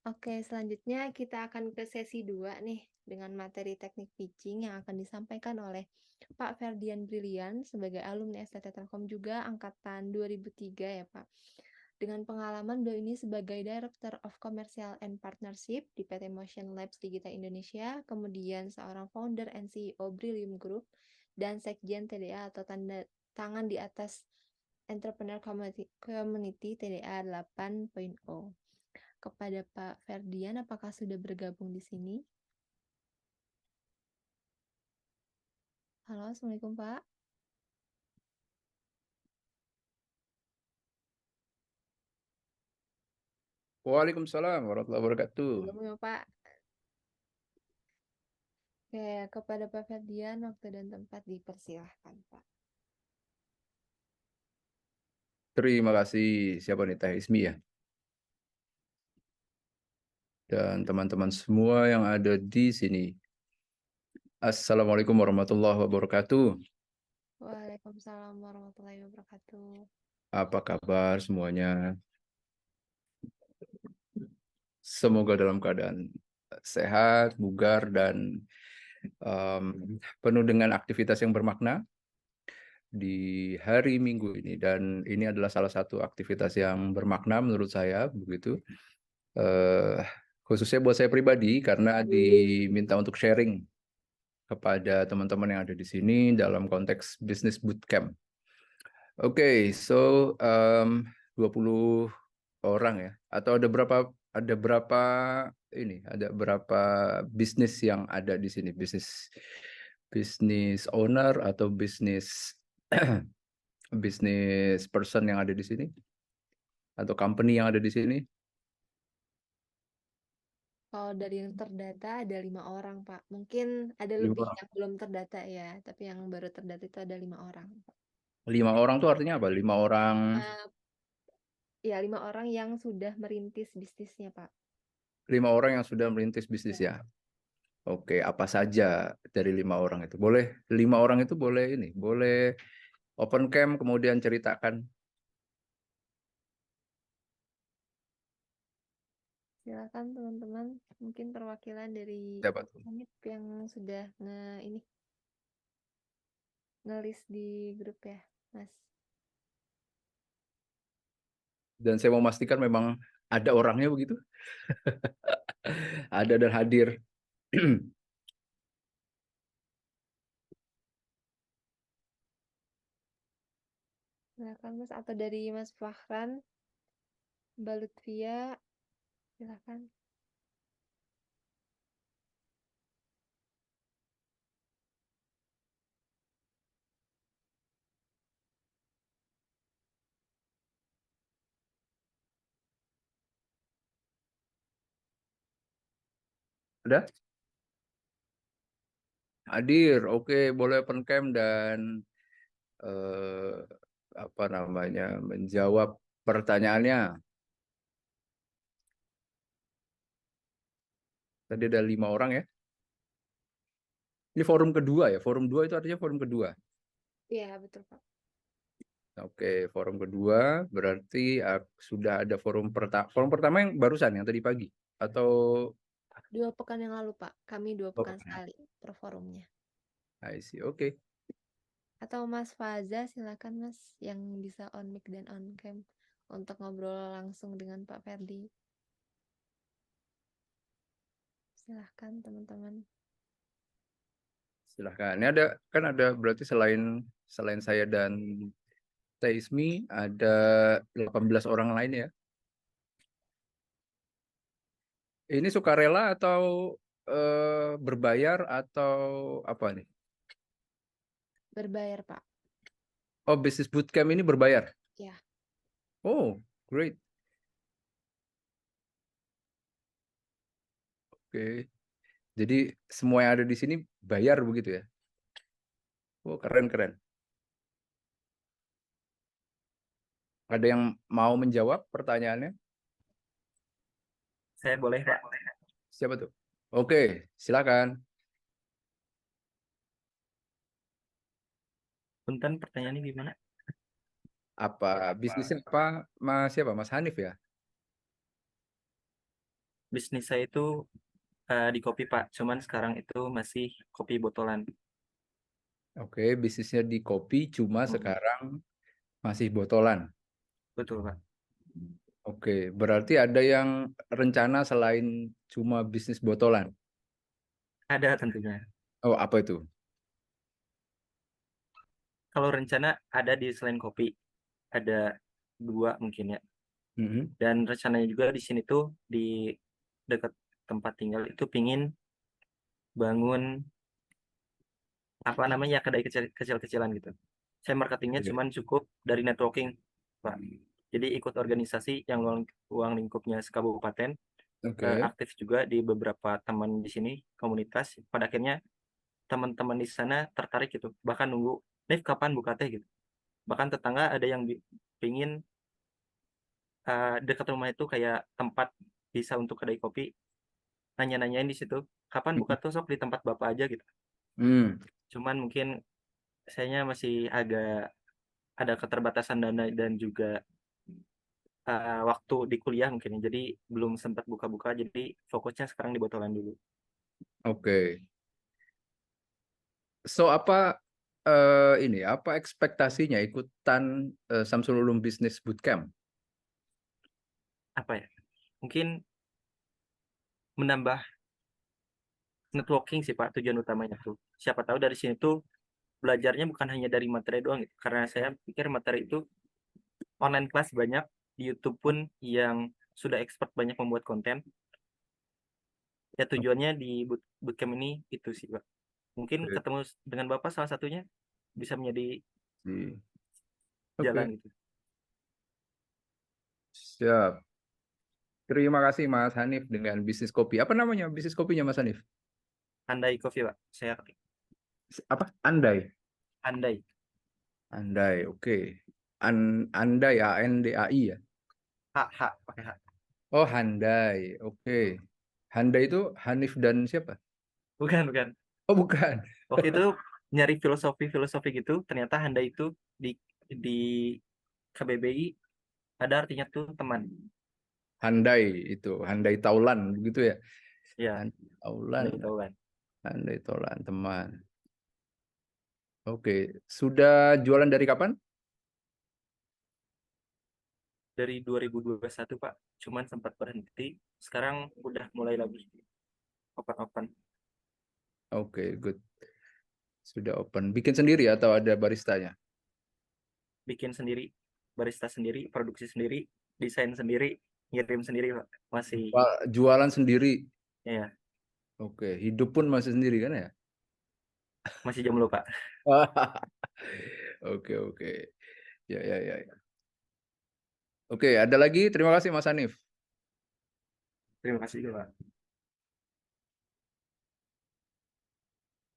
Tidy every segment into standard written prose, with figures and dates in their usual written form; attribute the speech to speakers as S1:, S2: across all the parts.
S1: Oke, selanjutnya kita akan ke sesi 2 nih, dengan materi teknik pitching yang akan disampaikan oleh Pak Ferdian Brilian sebagai alumni STT Telkom juga angkatan 2003 ya, Pak. Dengan pengalaman beliau ini sebagai Director of Commercial and Partnership di PT Motion Labs Digital Indonesia, kemudian seorang founder and CEO Brillium Group, dan Sekjen TDA atau tanda tangan di atas Entrepreneur Community TDA 8.0. Kepada Pak Ferdian, apakah sudah bergabung di sini? Halo, Assalamualaikum Pak.
S2: Waalaikumsalam warahmatullahi wabarakatuh.
S1: Belum ya Pak? Oke, kepada Pak Ferdian, waktu dan tempat dipersilahkan Pak.
S2: Terima kasih. Siapa nih, Teh Ismi ya? Dan teman-teman semua yang ada di sini. Assalamualaikum warahmatullahi wabarakatuh.
S1: Waalaikumsalam warahmatullahi wabarakatuh.
S2: Apa kabar semuanya? Semoga dalam keadaan sehat, bugar, dan penuh dengan aktivitas yang bermakna di hari Minggu ini. Dan ini adalah salah satu aktivitas yang bermakna menurut saya, begitu. Eh, Khususnya buat saya pribadi, karena diminta untuk sharing kepada teman-teman yang ada di sini dalam konteks bisnis bootcamp. Oke, so 20 orang ya, atau ada berapa bisnis yang ada di sini, bisnis owner atau bisnis bisnis person yang ada di sini, atau company yang ada di sini.
S1: Kalau dari yang terdata ada 5 orang Pak. Mungkin ada
S2: 5
S1: lebih
S2: orang.
S1: yang belum terdata ya, tapi yang baru terdata itu ada 5 orang.
S2: 5 orang tuh artinya apa? 5 orang.
S1: Uh, ya, 5 orang yang sudah merintis bisnisnya Pak.
S2: 5 orang yang sudah merintis bisnis
S1: Ya.
S2: ya. Oke, apa saja dari 5 orang itu? Boleh 5 orang itu boleh ini, boleh open cam kemudian ceritakan.
S1: Silakan teman-teman, mungkin perwakilan dari
S2: Siapa tuh?
S1: unit yang sudah ini ngelis di grup ya, Mas.
S2: Dan saya mau memastikan memang ada orangnya begitu, ada dan hadir.
S1: Silakan Mas, atau dari Mas Fahran, Mbak Lutfia, silakan.
S2: Ada? Hadir. Oke, boleh open cam dan eh, apa namanya, menjawab pertanyaannya. Tadi ada 5 orang ya. Ini forum kedua ya. Forum 2 itu artinya forum kedua.
S1: Iya, betul Pak.
S2: Oke, forum kedua berarti sudah ada forum pertama. Forum pertama yang barusan yang tadi pagi atau
S1: 2 pekan yang lalu Pak, kami 2 pekan
S2: oh,
S1: sekali per forumnya.
S2: I see. Oke.
S1: Atau Mas Faza, silakan Mas, yang bisa on mic dan on cam untuk ngobrol langsung dengan Pak Ferdi. Silahkan teman-teman.
S2: Silahkan. Ini ada berarti selain selain saya dan Taismi ada 18 orang lain ya. Ini sukarela atau berbayar atau apa nih?
S1: Berbayar Pak.
S2: Oh, bisnis bootcamp ini berbayar.
S1: Ya,
S2: Oh, great. Oke. Jadi semua yang ada di sini bayar begitu ya. Oh, keren keren. Ada yang mau menjawab pertanyaannya?
S3: Saya boleh, Pak.
S2: Siapa tuh? Oke, silakan.
S3: Punten pertanyaannya gimana?
S2: Apa bisnisnya apa? Mas siapa? Mas Hanif ya?
S3: bisnis saya itu di kopi Pak, cuman sekarang itu masih kopi botolan.
S2: Oke, bisnisnya di kopi, cuma sekarang masih botolan.
S3: Betul Pak.
S2: Oke, berarti ada yang rencana selain cuma bisnis botolan.
S3: Ada tentunya.
S2: Oh, apa itu?
S3: Kalau rencana ada di selain kopi, ada 2 mungkin ya.
S2: Mhm.
S3: Dan rencananya juga di sini tuh di dekat tempat tinggal itu pingin bangun apa namanya kedai kecil-kecilan gitu. Saya marketingnya
S2: Oke.
S3: cuman cukup dari networking, Pak. Jadi ikut organisasi yang ruang lingkupnya sekabupaten,
S2: Oke.
S3: aktif juga di beberapa teman di sini komunitas. Pada akhirnya teman-teman di sana tertarik gitu, bahkan nunggu, "Nif kapan buka teh?" gitu. Bahkan tetangga ada yang pingin dekat rumah itu kayak tempat bisa untuk kedai kopi, nanya-nanyain di situ, "Kapan buka tuh sok di tempat Bapak aja?" gitu.
S2: Hmm.
S3: Cuman mungkin sayanya masih agak ada keterbatasan dana dan juga waktu di kuliah mungkin ya. Jadi belum sempat buka-buka, jadi fokusnya sekarang di botolan dulu.
S2: Oke. So apa ini apa ekspektasinya ikutan Samsul Ulum Business Bootcamp?
S3: Apa ya, mungkin menambah networking sih Pak, tujuan utamanya tuh. Siapa tahu dari sini tuh belajarnya bukan hanya dari materi doang gitu, karena saya pikir materi itu online kelas banyak, di YouTube pun yang sudah expert banyak membuat konten. Ya tujuannya di bootcamp ini itu sih Pak. Mungkin
S2: Oke.
S3: ketemu dengan Bapak salah satunya bisa menjadi
S2: Oke.
S3: jalan gitu.
S2: Siap. Terima kasih Mas Hanif dengan bisnis kopi. Apa namanya bisnis kopinya Mas Hanif?
S3: Andai Coffee Pak, saya ketik.
S2: Apa? Andai.
S3: Andai,
S2: Andai. Oke. Andai ANDAI ya.
S3: H pakai H.
S2: Oh, Handai. Oke. Handai itu Hanif dan siapa?
S3: Bukan, bukan.
S2: Oh, bukan.
S3: Waktu itu nyari filosofi gitu, ternyata Handai itu di KBBI ada artinya tuh teman.
S2: Handai itu, Handai Taulan begitu ya.
S3: Ya,
S2: Handai Taulan,
S3: Handai Taulan.
S2: Handai Taulan teman. Oke, sudah jualan dari kapan?
S3: Dari 2021 Pak, cuman sempat berhenti. Sekarang udah mulai lagi open-open.
S2: Oke, good. Sudah open. Bikin sendiri atau ada baristanya?
S3: Bikin sendiri, barista sendiri, produksi sendiri, desain sendiri, ngirim sendiri Pak. Masih,
S2: Pak, jualan sendiri.
S3: ya,
S2: Oke, hidup pun masih sendiri kan ya?
S3: masih jomblo Pak.
S2: Oke, oke. Ya, ya, ya, ya. Oke, ada lagi. Terima kasih Mas Hanif.
S3: Terima kasih juga Pak.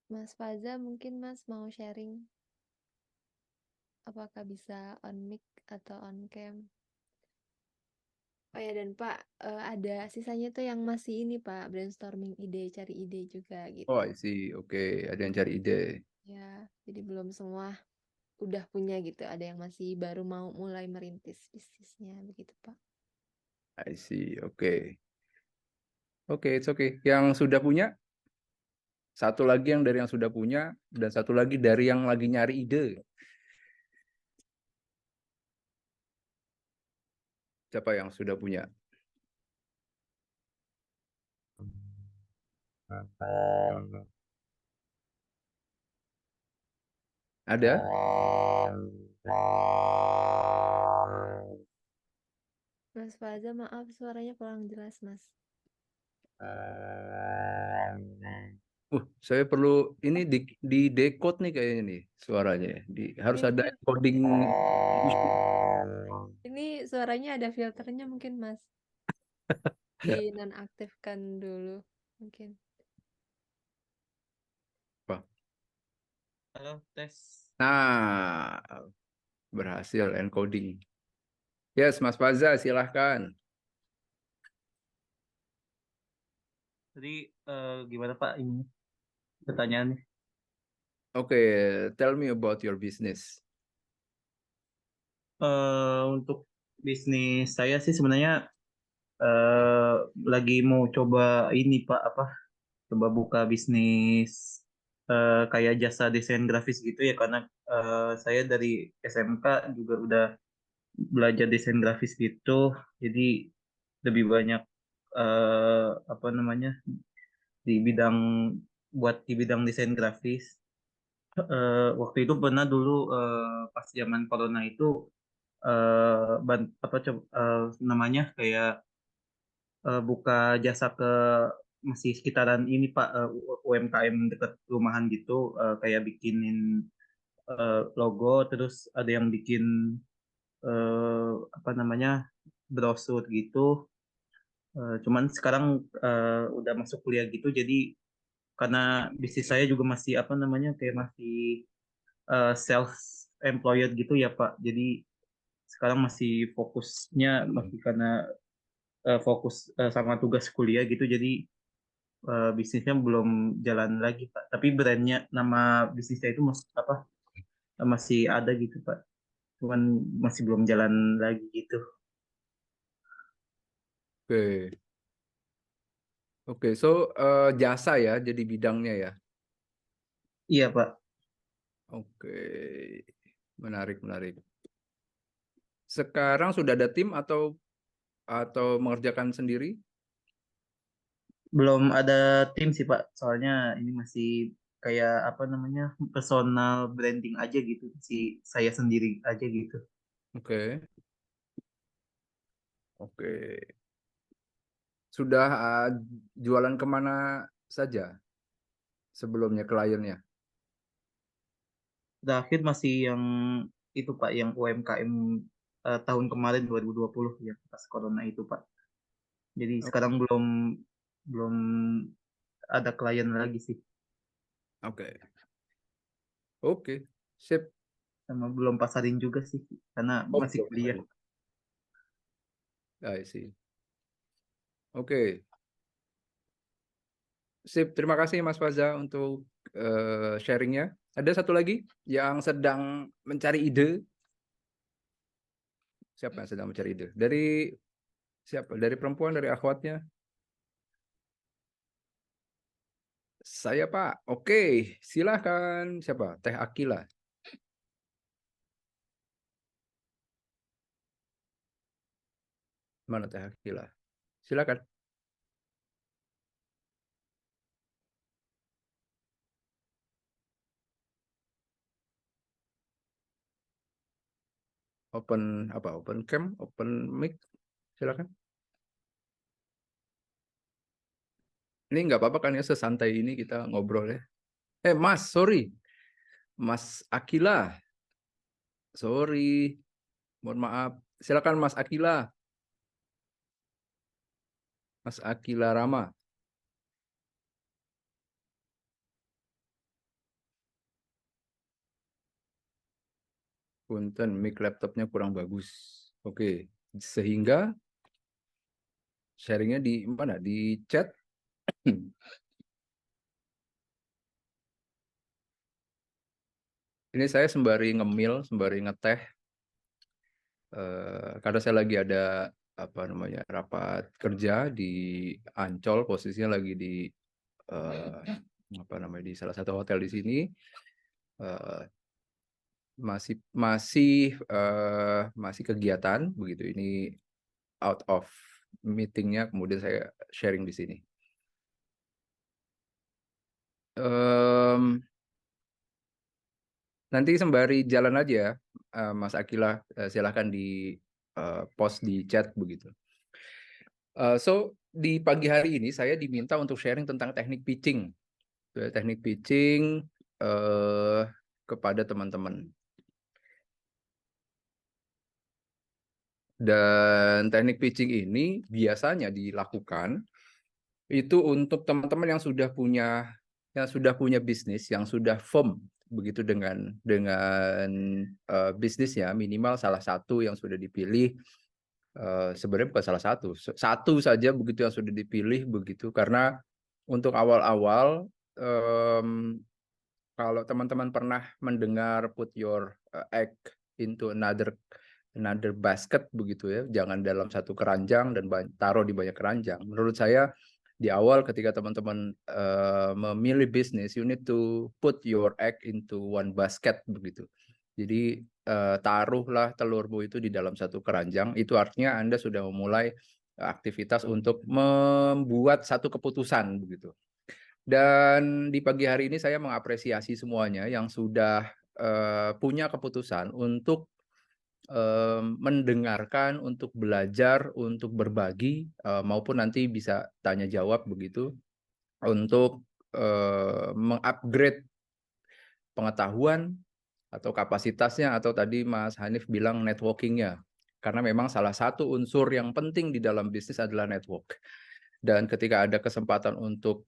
S1: Mas Faza mungkin Mas mau sharing apakah bisa on mic atau on cam? Oh ya dan Pak, ada sisanya tuh yang masih ini Pak, brainstorming ide, cari ide juga
S2: Oh,
S1: gitu.
S2: I see. Oke, ada yang cari ide.
S1: Ya, jadi belum semua udah punya gitu, ada yang masih baru mau mulai merintis bisnisnya begitu Pak.
S2: I see. Oke. Oke, it's okay. Yang sudah punya, satu lagi yang dari yang sudah punya, dan satu lagi dari yang lagi nyari ide. Siapa yang sudah punya? Ada?
S1: Mas Faza maaf suaranya kurang jelas Mas.
S2: Saya perlu ini di decode nih kayaknya nih suaranya. Harus
S1: Ini
S2: ada
S1: mungkin
S2: encoding.
S1: ini suaranya ada filternya mungkin Mas. Dinonaktifkan dulu mungkin.
S2: Apa?
S3: Halo, tes.
S2: Nah, berhasil encoding. Yes, Mas Faza, silahkan.
S3: Jadi gimana Pak ini pertanyaannya?
S2: Oke, tell me about your business.
S3: Untuk bisnis saya sih sebenarnya
S4: lagi mau coba ini Pak, coba buka bisnis kayak jasa desain grafis gitu ya, karena saya dari SMK juga udah belajar desain grafis gitu, jadi lebih banyak apa namanya di bidang di bidang desain grafis. Waktu itu pernah dulu pas zaman corona itu namanya kayak buka jasa ke masih sekitaran ini Pak, UMKM dekat rumahan gitu, kayak bikinin logo, terus ada yang bikin apa namanya brosur gitu. Cuman sekarang udah masuk kuliah gitu, jadi karena bisnis saya juga masih apa namanya kayak masih self employed gitu ya Pak. Jadi sekarang masih fokusnya masih karena fokus sama tugas kuliah gitu. Jadi bisnisnya belum jalan lagi Pak. Tapi brandnya, nama bisnisnya itu masih ada gitu Pak. Cuman masih belum jalan lagi gitu.
S2: Oke. Oke, so jasa ya jadi bidangnya ya.
S4: Iya Pak.
S2: Oke. Menarik, menarik. Sekarang sudah ada tim atau mengerjakan sendiri?
S4: Belum ada tim sih Pak. Soalnya ini masih kayak apa namanya personal branding aja gitu sih, saya sendiri aja gitu.
S2: Oke. Oke. Sudah jualan kemana saja sebelumnya kliennya?
S4: Terakhir masih yang itu Pak, yang UMKM tahun kemarin 2020 ya, pas corona itu Pak. Jadi sekarang belum belum ada klien lagi sih,
S2: Oke. Oke. Sip.
S4: sama belum pasarin juga sih karena
S2: Oh,
S4: masih kuliah.
S2: I see. Oke. Sip. Terima kasih Mas Faza untuk sharingnya. Ada satu lagi yang sedang mencari ide. Siapa yang sedang mencari ide? Dari siapa? Dari perempuan, dari akhwatnya? Saya Pak. Oke, silahkan. Siapa? Teh Akila. Mana Teh Akila? Silakan. Open apa? Open cam, open mic. Silakan. Ini nggak apa-apa kan ya, sesantai ini kita ngobrol ya. Mas, sorry. Mas Akila. Sorry. Mohon maaf. Silakan Mas Akila. Mas Akila Rama. Punten, mic laptopnya kurang bagus. Oke, sehingga sharingnya di mana? Di chat. Ini saya sembari ngemil, sembari ngeteh. Karena saya lagi ada apa namanya rapat kerja di Ancol, posisinya lagi di apa namanya di salah satu hotel di sini. Masih kegiatan begitu. Ini out of meetingnya, kemudian saya sharing di sini. Nanti sembari jalan aja, Mas Akila, silahkan di post di chat begitu. So di pagi hari ini saya diminta untuk sharing tentang teknik pitching, kepada teman-teman. Dan teknik pitching ini biasanya dilakukan itu untuk teman-teman yang sudah punya bisnis, yang sudah firm begitu dengan bisnisnya, minimal salah satu yang sudah dipilih. Sebenarnya bukan salah satu saja begitu yang sudah dipilih begitu, karena untuk awal-awal kalau teman-teman pernah mendengar put your egg into another another basket begitu ya, jangan dalam satu keranjang dan taruh di banyak keranjang. Menurut saya di awal ketika teman-teman memilih bisnis, you need to put your egg into one basket begitu. Jadi taruhlah telurmu itu di dalam satu keranjang, itu artinya Anda sudah memulai aktivitas untuk membuat satu keputusan begitu. Dan di pagi hari ini saya mengapresiasi semuanya yang sudah punya keputusan untuk mendengarkan, untuk belajar, untuk berbagi, maupun nanti bisa tanya jawab begitu, untuk mengupgrade pengetahuan atau kapasitasnya, atau tadi Mas Hanif bilang networking-nya. Karena memang salah satu unsur yang penting di dalam bisnis adalah network. Dan ketika ada kesempatan untuk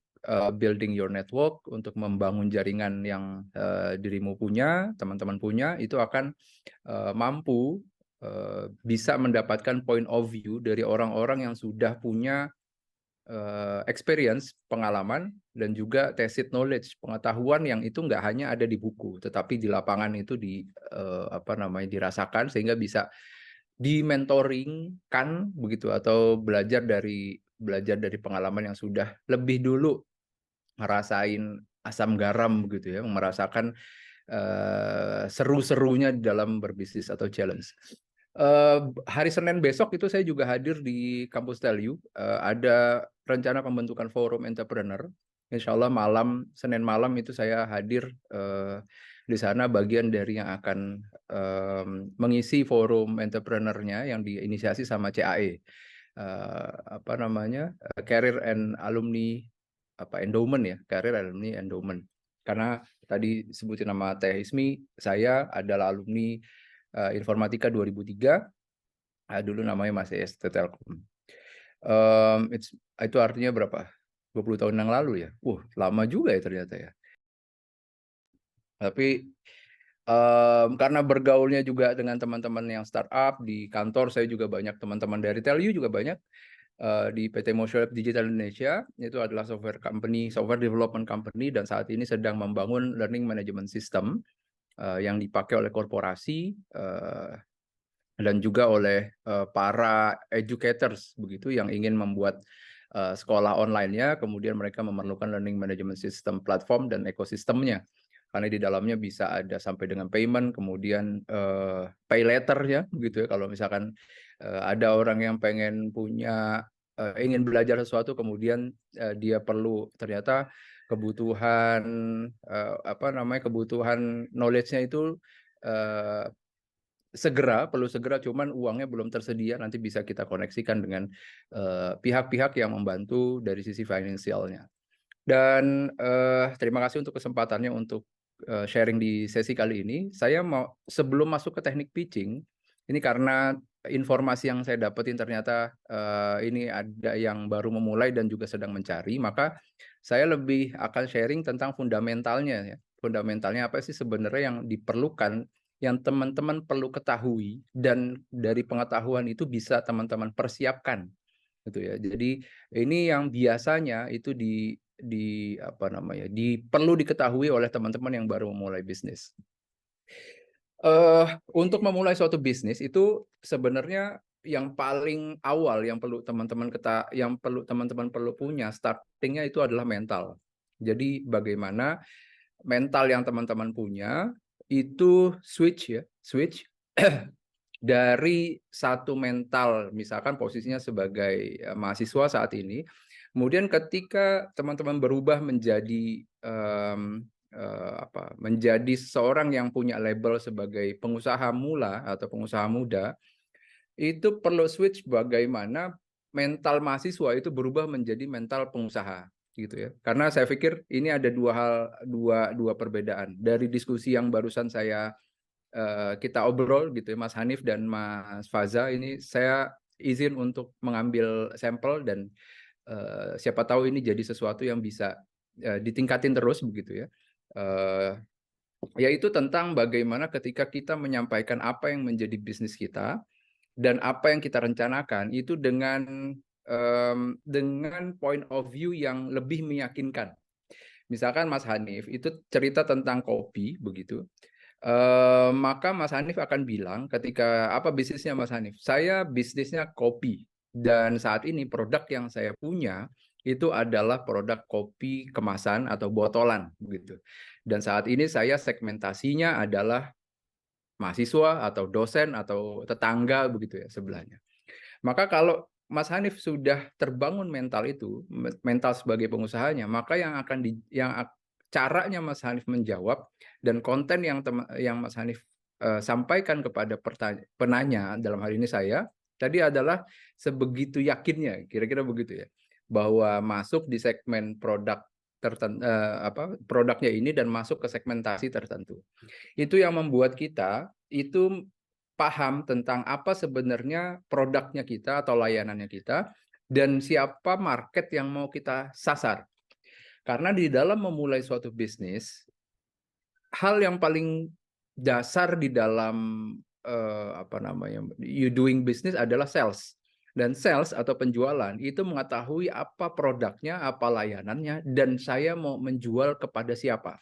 S2: building your network, untuk membangun jaringan yang dirimu punya, teman-teman punya, itu akan mampu bisa mendapatkan point of view dari orang-orang yang sudah punya experience, pengalaman, dan juga tacit knowledge, pengetahuan yang itu nggak hanya ada di buku, tetapi di lapangan itu dirasakan, sehingga bisa di-mentoring-kan begitu, atau belajar dari pengalaman yang sudah lebih dulu ngerasain asam garam begitu ya, merasakan seru-serunya dalam berbisnis atau challenge. Hari Senin besok itu saya juga hadir di kampus TELU, ada rencana pembentukan forum entrepreneur. Insya Allah Senin malam itu saya hadir di sana, bagian dari yang akan mengisi forum entrepreneurnya yang diinisiasi sama CAE, Career and Alumni Endowment ya, Career Alumni Endowment. Karena tadi sebutin nama Teh Ismi, saya adalah alumni Informatika 2003, dulu namanya masih ST Telkom. Itu artinya berapa? 20 tahun yang lalu ya? Lama juga ya ternyata ya. Tapi karena bergaulnya juga dengan teman-teman yang startup, di kantor saya juga banyak teman-teman dari TELU juga banyak. Di PT Motionlab Digital Indonesia, itu adalah software development company, dan saat ini sedang membangun learning management system yang dipakai oleh korporasi dan juga oleh para educators begitu yang ingin membuat sekolah online-nya, kemudian mereka memerlukan learning management system platform dan ekosistemnya. Karena di dalamnya bisa ada sampai dengan payment, kemudian pay later ya, begitu ya. Kalau misalkan ada orang yang pengen ingin belajar sesuatu, kemudian dia perlu ternyata kebutuhan kebutuhan knowledge-nya itu perlu segera, cuman uangnya belum tersedia, nanti bisa kita koneksikan dengan pihak-pihak yang membantu dari sisi finansialnya. Dan terima kasih untuk kesempatannya untuk sharing di sesi kali ini. Saya mau, sebelum masuk ke teknik pitching, ini karena informasi yang saya dapetin ternyata ini ada yang baru memulai dan juga sedang mencari, maka saya lebih akan sharing tentang fundamentalnya ya. Fundamentalnya apa sih sebenarnya yang diperlukan, yang teman-teman perlu ketahui, dan dari pengetahuan itu bisa teman-teman persiapkan gitu ya. Jadi ini yang biasanya itu perlu diketahui oleh teman-teman yang baru memulai bisnis. Untuk memulai suatu bisnis itu sebenarnya yang paling awal yang perlu teman-teman perlu punya startingnya itu adalah mental. Jadi bagaimana mental yang teman-teman punya itu switch dari satu mental, misalkan posisinya sebagai mahasiswa saat ini, kemudian ketika teman-teman berubah menjadi menjadi seorang yang punya label sebagai pengusaha mula atau pengusaha muda, itu perlu switch bagaimana mental mahasiswa itu berubah menjadi mental pengusaha gitu ya. Karena saya pikir ini ada dua perbedaan dari diskusi yang barusan kita obrol gitu ya, Mas Hanif dan Mas Faza. Ini saya izin untuk mengambil sampel, dan siapa tahu ini jadi sesuatu yang bisa ditingkatin terus begitu ya. Yaitu tentang bagaimana ketika kita menyampaikan apa yang menjadi bisnis kita dan apa yang kita rencanakan itu dengan point of view yang lebih meyakinkan. Misalkan Mas Hanif itu cerita tentang kopi begitu. Maka Mas Hanif akan bilang ketika apa bisnisnya Mas Hanif? Saya bisnisnya kopi dan saat ini produk yang saya punya itu adalah produk kopi kemasan atau botolan begitu. Dan saat ini saya segmentasinya adalah mahasiswa atau dosen atau tetangga begitu ya sebelahnya. Maka kalau Mas Hanif sudah terbangun mental itu, mental sebagai pengusahanya, maka caranya Mas Hanif menjawab dan konten yang Mas Hanif sampaikan kepada penanya dalam hal ini saya tadi adalah sebegitu yakinnya, kira-kira begitu ya, bahwa masuk di segmen produk tertentu, produknya ini dan masuk ke segmentasi tertentu. Itu yang membuat kita itu paham tentang apa sebenarnya produknya kita atau layanannya kita dan siapa market yang mau kita sasar. Karena di dalam memulai suatu bisnis, hal yang paling dasar di dalam you doing business adalah sales. Dan sales atau penjualan itu mengetahui apa produknya, apa layanannya, dan saya mau menjual kepada siapa.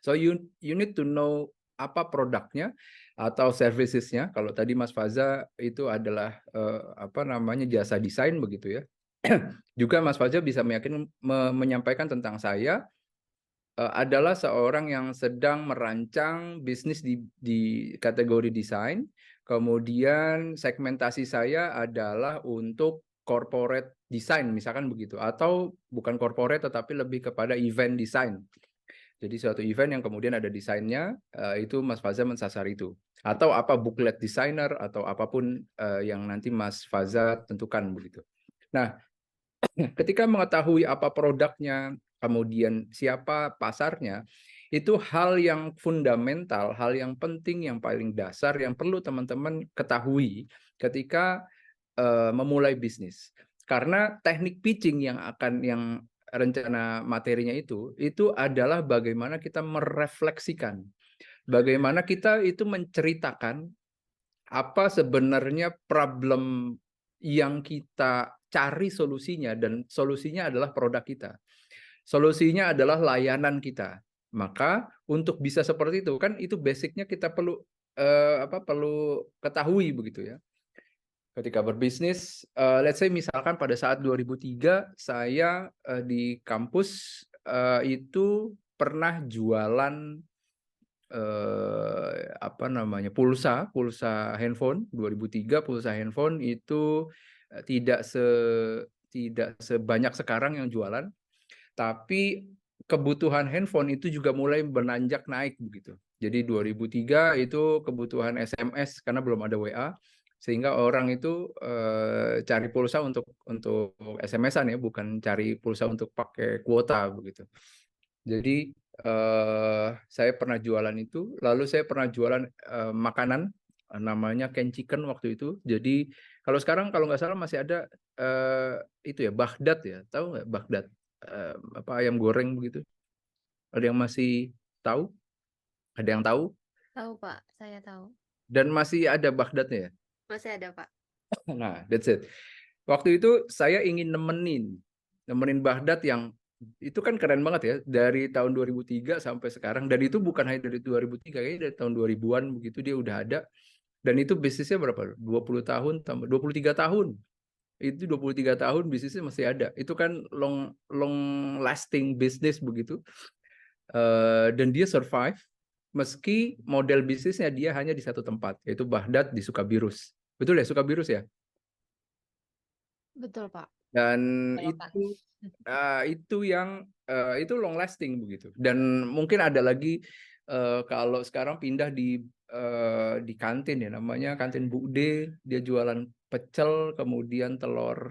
S2: So you need to know apa produknya atau servicesnya. Kalau tadi Mas Faza itu adalah jasa desain begitu ya. Juga Mas Faza bisa menyampaikan tentang saya adalah seorang yang sedang merancang bisnis di kategori desain. Kemudian segmentasi saya adalah untuk corporate design misalkan begitu, atau bukan corporate tetapi lebih kepada event design. Jadi suatu event yang kemudian ada desainnya, itu Mas Faza mensasar itu. Atau apa booklet designer atau apapun yang nanti Mas Faza tentukan begitu. Nah, ketika mengetahui apa produknya, kemudian siapa pasarnya, itu hal yang fundamental, hal yang penting, yang paling dasar yang perlu teman-teman ketahui ketika memulai bisnis. Karena teknik pitching yang rencana materinya itu adalah bagaimana kita merefleksikan, bagaimana kita itu menceritakan apa sebenarnya problem yang kita cari solusinya, dan solusinya adalah produk kita. Solusinya adalah layanan kita. Maka untuk bisa seperti itu kan itu basicnya kita perlu perlu ketahui begitu ya. Ketika berbisnis, let's say misalkan pada saat 2003 saya di kampus itu pernah jualan pulsa handphone. 2003 pulsa handphone itu tidak sebanyak sekarang yang jualan, tapi kebutuhan handphone itu juga mulai menanjak naik begitu. Jadi 2003 itu kebutuhan SMS karena belum ada WA, sehingga orang itu cari pulsa untuk SMS-an ya, bukan cari pulsa untuk pakai kuota begitu. Jadi saya pernah jualan itu, lalu saya pernah jualan makanan namanya Ken Chicken waktu itu. Jadi kalau sekarang kalau nggak salah masih ada itu ya, Baghdad ya, tahu nggak Baghdad? Ayam goreng begitu. Ada yang masih tahu? Ada yang tahu?
S1: Tahu Pak, saya tahu.
S2: Dan masih ada Baghdadnya ya?
S1: Masih ada Pak.
S2: Nah, that's it. Waktu itu saya ingin nemenin Baghdad yang itu kan keren banget ya, dari tahun 2003 sampai sekarang, dan itu bukan hanya dari 2003, kayaknya dari tahun 2000-an begitu dia udah ada, dan itu bisnisnya berapa? 20 tahun tambah 23 tahun. Itu 23 tahun bisnisnya masih ada. Itu kan long lasting business begitu. Dan dia survive meski model bisnisnya dia hanya di satu tempat, yaitu Baghdad di Sukabirus. Betul ya, Sukabirus ya?
S1: Betul Pak.
S2: Dan
S1: Belokan.
S2: itu yang itu long lasting begitu. Dan mungkin ada lagi kalau sekarang pindah di kantin ya, namanya kantin Bu D, dia jualan pecel, kemudian telur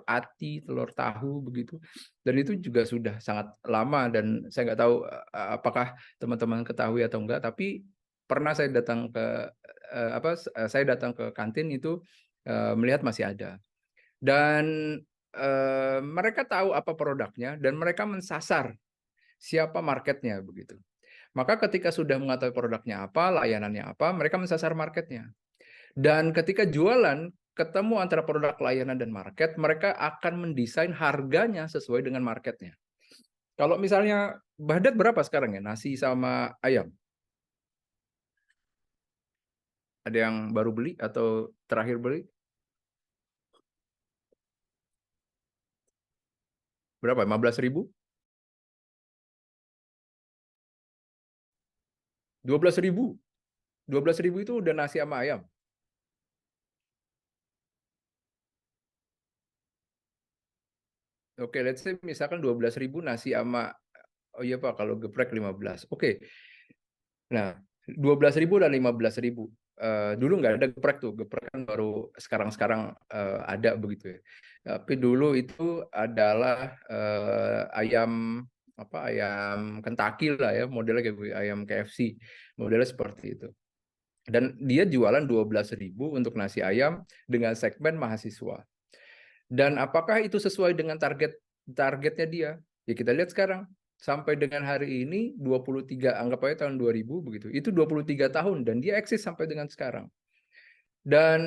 S2: ati, telur tahu begitu. Dan itu juga sudah sangat lama, dan saya nggak tahu apakah teman-teman ketahui atau enggak, tapi pernah saya datang ke kantin itu melihat masih ada. Dan mereka tahu apa produknya dan mereka mensasar siapa marketnya begitu. Maka ketika sudah mengetahui produknya apa, layanannya apa, mereka mensasar marketnya. Dan ketika jualan, ketemu antara produk, layanan, dan market, mereka akan mendesain harganya sesuai dengan marketnya. Kalau misalnya Baghdad berapa sekarang ya, nasi sama ayam? Ada yang baru beli atau terakhir beli? Berapa? 15.000? 12.000? 12.000 itu udah nasi sama ayam. Oke, let's say misalkan 12.000 nasi sama, oh iya Pak, kalau geprek 15. Oke. Nah, 12.000 dan 15.000. Dulu nggak ada geprek tuh, geprek kan baru sekarang-sekarang ada begitu ya. Tapi dulu itu adalah ayam Kentucky lah ya, modelnya kayak ayam KFC, modelnya seperti itu. Dan dia jualan 12.000 untuk nasi ayam dengan segmen mahasiswa. Dan apakah itu sesuai dengan targetnya dia? Ya kita lihat sekarang. Sampai dengan hari ini 23, anggap aja tahun 2000 begitu. Itu 23 tahun dan dia eksis sampai dengan sekarang. Dan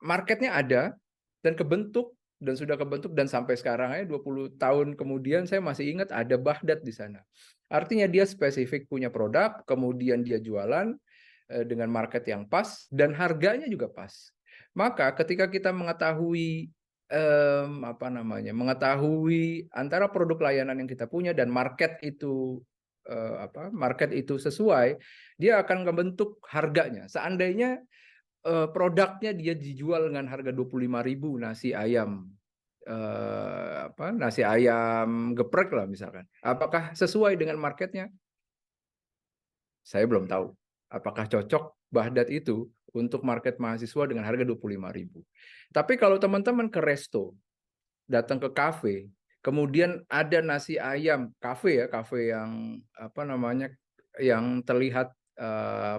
S2: marketnya ada dan sudah kebentuk dan sampai sekarang aja 20 tahun kemudian saya masih ingat ada Baghdad di sana. Artinya dia spesifik punya produk, kemudian dia jualan dengan market yang pas dan harganya juga pas. Maka ketika kita mengetahui mengetahui antara produk layanan yang kita punya dan market itu sesuai, dia akan membentuk harganya. Seandainya produknya dia dijual dengan harga 25.000 nasi ayam nasi ayam geprek lah misalkan. Apakah sesuai dengan marketnya? Saya belum tahu. Apakah cocok Baghdad itu untuk market mahasiswa dengan harga 25.000. Tapi kalau teman-teman ke resto, datang ke kafe, kemudian ada nasi ayam kafe yang yang terlihat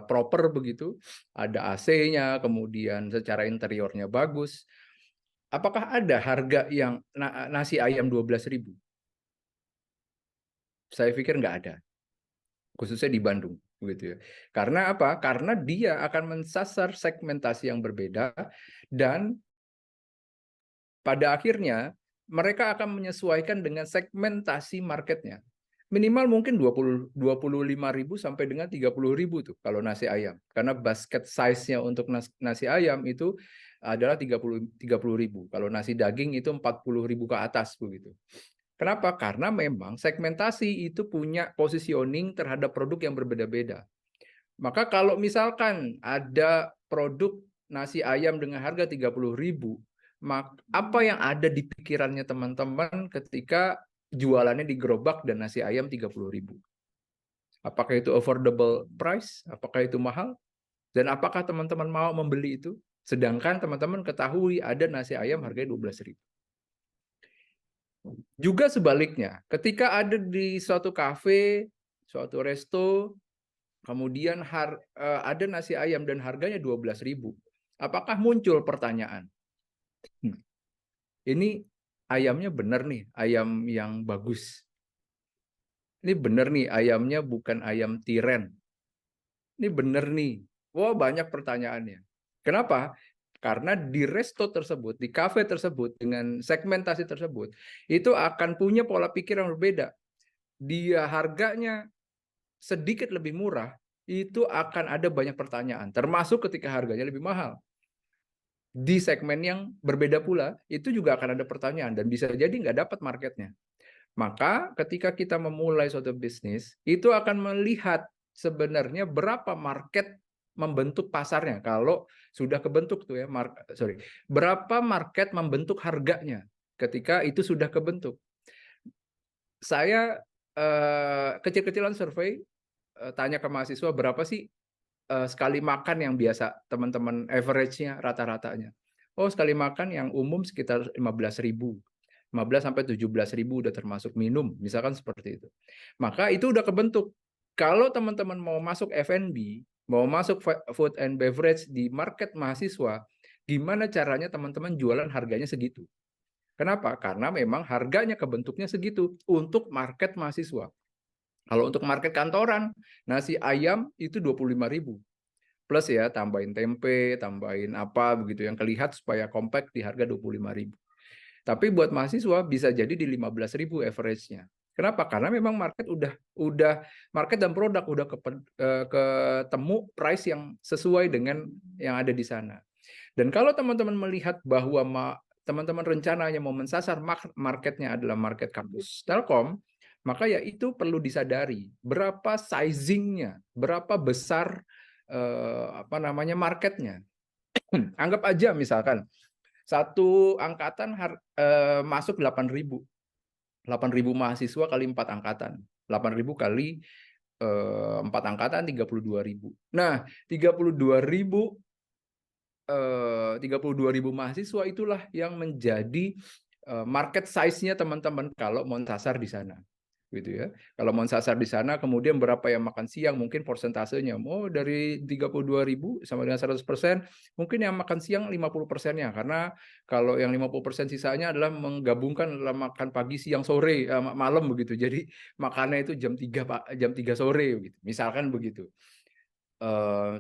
S2: proper begitu, ada AC-nya, kemudian secara interiornya bagus. Apakah ada harga yang nasi ayam 12.000? Saya pikir nggak ada, khususnya di Bandung, begitu ya. Karena apa? Karena dia akan mensasar segmentasi yang berbeda dan pada akhirnya mereka akan menyesuaikan dengan segmentasi marketnya. Minimal mungkin 25.000 sampai dengan 30.000 tuh kalau nasi ayam. Karena basket size-nya untuk nasi ayam itu adalah 30.000. Kalau nasi daging itu 40.000 ke atas begitu. Kenapa? Karena memang segmentasi itu punya positioning terhadap produk yang berbeda-beda. Maka kalau misalkan ada produk nasi ayam dengan harga 30.000, apa yang ada di pikirannya teman-teman ketika jualannya di gerobak dan nasi ayam 30.000? Apakah itu affordable price? Apakah itu mahal? Dan apakah teman-teman mau membeli itu? Sedangkan teman-teman ketahui ada nasi ayam harganya 12.000. Juga sebaliknya, ketika ada di suatu kafe, suatu resto, kemudian ada nasi ayam dan harganya 12.000, apakah muncul pertanyaan? Ini ayamnya benar nih, ayam yang bagus. Ini benar nih, ayamnya bukan ayam tiren. Ini benar nih. Wah, banyak pertanyaannya. Kenapa? Karena di resto tersebut, di kafe tersebut, dengan segmentasi tersebut, itu akan punya pola pikir yang berbeda. Dia harganya sedikit lebih murah, itu akan ada banyak pertanyaan, termasuk ketika harganya lebih mahal. Di segmen yang berbeda pula, itu juga akan ada pertanyaan dan bisa jadi nggak dapat marketnya. Maka ketika kita memulai suatu bisnis, itu akan melihat sebenarnya berapa market membentuk pasarnya. Kalau sudah kebentuk tuh ya, berapa market membentuk harganya ketika itu sudah kebentuk. Saya kecil-kecilan survei, tanya ke mahasiswa berapa sih sekali makan yang biasa teman-teman average-nya, rata-ratanya. Oh, sekali makan yang umum sekitar 15.000. 15 sampai 17.000 udah termasuk minum, misalkan seperti itu. Maka itu udah kebentuk. Kalau teman-teman mau masuk F&B, mau masuk food and beverage di market mahasiswa, gimana caranya teman-teman jualan harganya segitu? Kenapa? Karena memang harganya kebentuknya segitu untuk market mahasiswa. Kalau untuk market kantoran, nasi ayam itu 25.000. Plus ya, tambahin tempe, tambahin apa begitu yang kelihatan supaya compact di harga 25.000. Tapi buat mahasiswa bisa jadi di 15.000 average-nya. Kenapa? Karena memang market udah market dan produk udah ketemu price yang sesuai dengan yang ada di sana. Dan kalau teman-teman melihat bahwa teman-teman rencananya mau mensasar marketnya adalah market kampus Telkom, maka ya itu perlu disadari berapa sizingnya, berapa besar marketnya. Anggap aja misalkan satu angkatan masuk 8.000 mahasiswa kali 4 angkatan. 8.000 kali 4 angkatan 32.000. Nah, 32.000 mahasiswa itulah yang menjadi market size-nya teman-teman kalau mau sasar di sana. Gitu ya. Kalau mau sasar di sana, kemudian berapa yang makan siang, mungkin persentasenya dari 32.000 sama dengan 100%, mungkin yang makan siang 50%-nya, karena kalau yang 50% sisanya adalah menggabungkan adalah makan pagi, siang, sore, malam begitu. Jadi makannya itu jam 3 sore gitu. Misalkan begitu.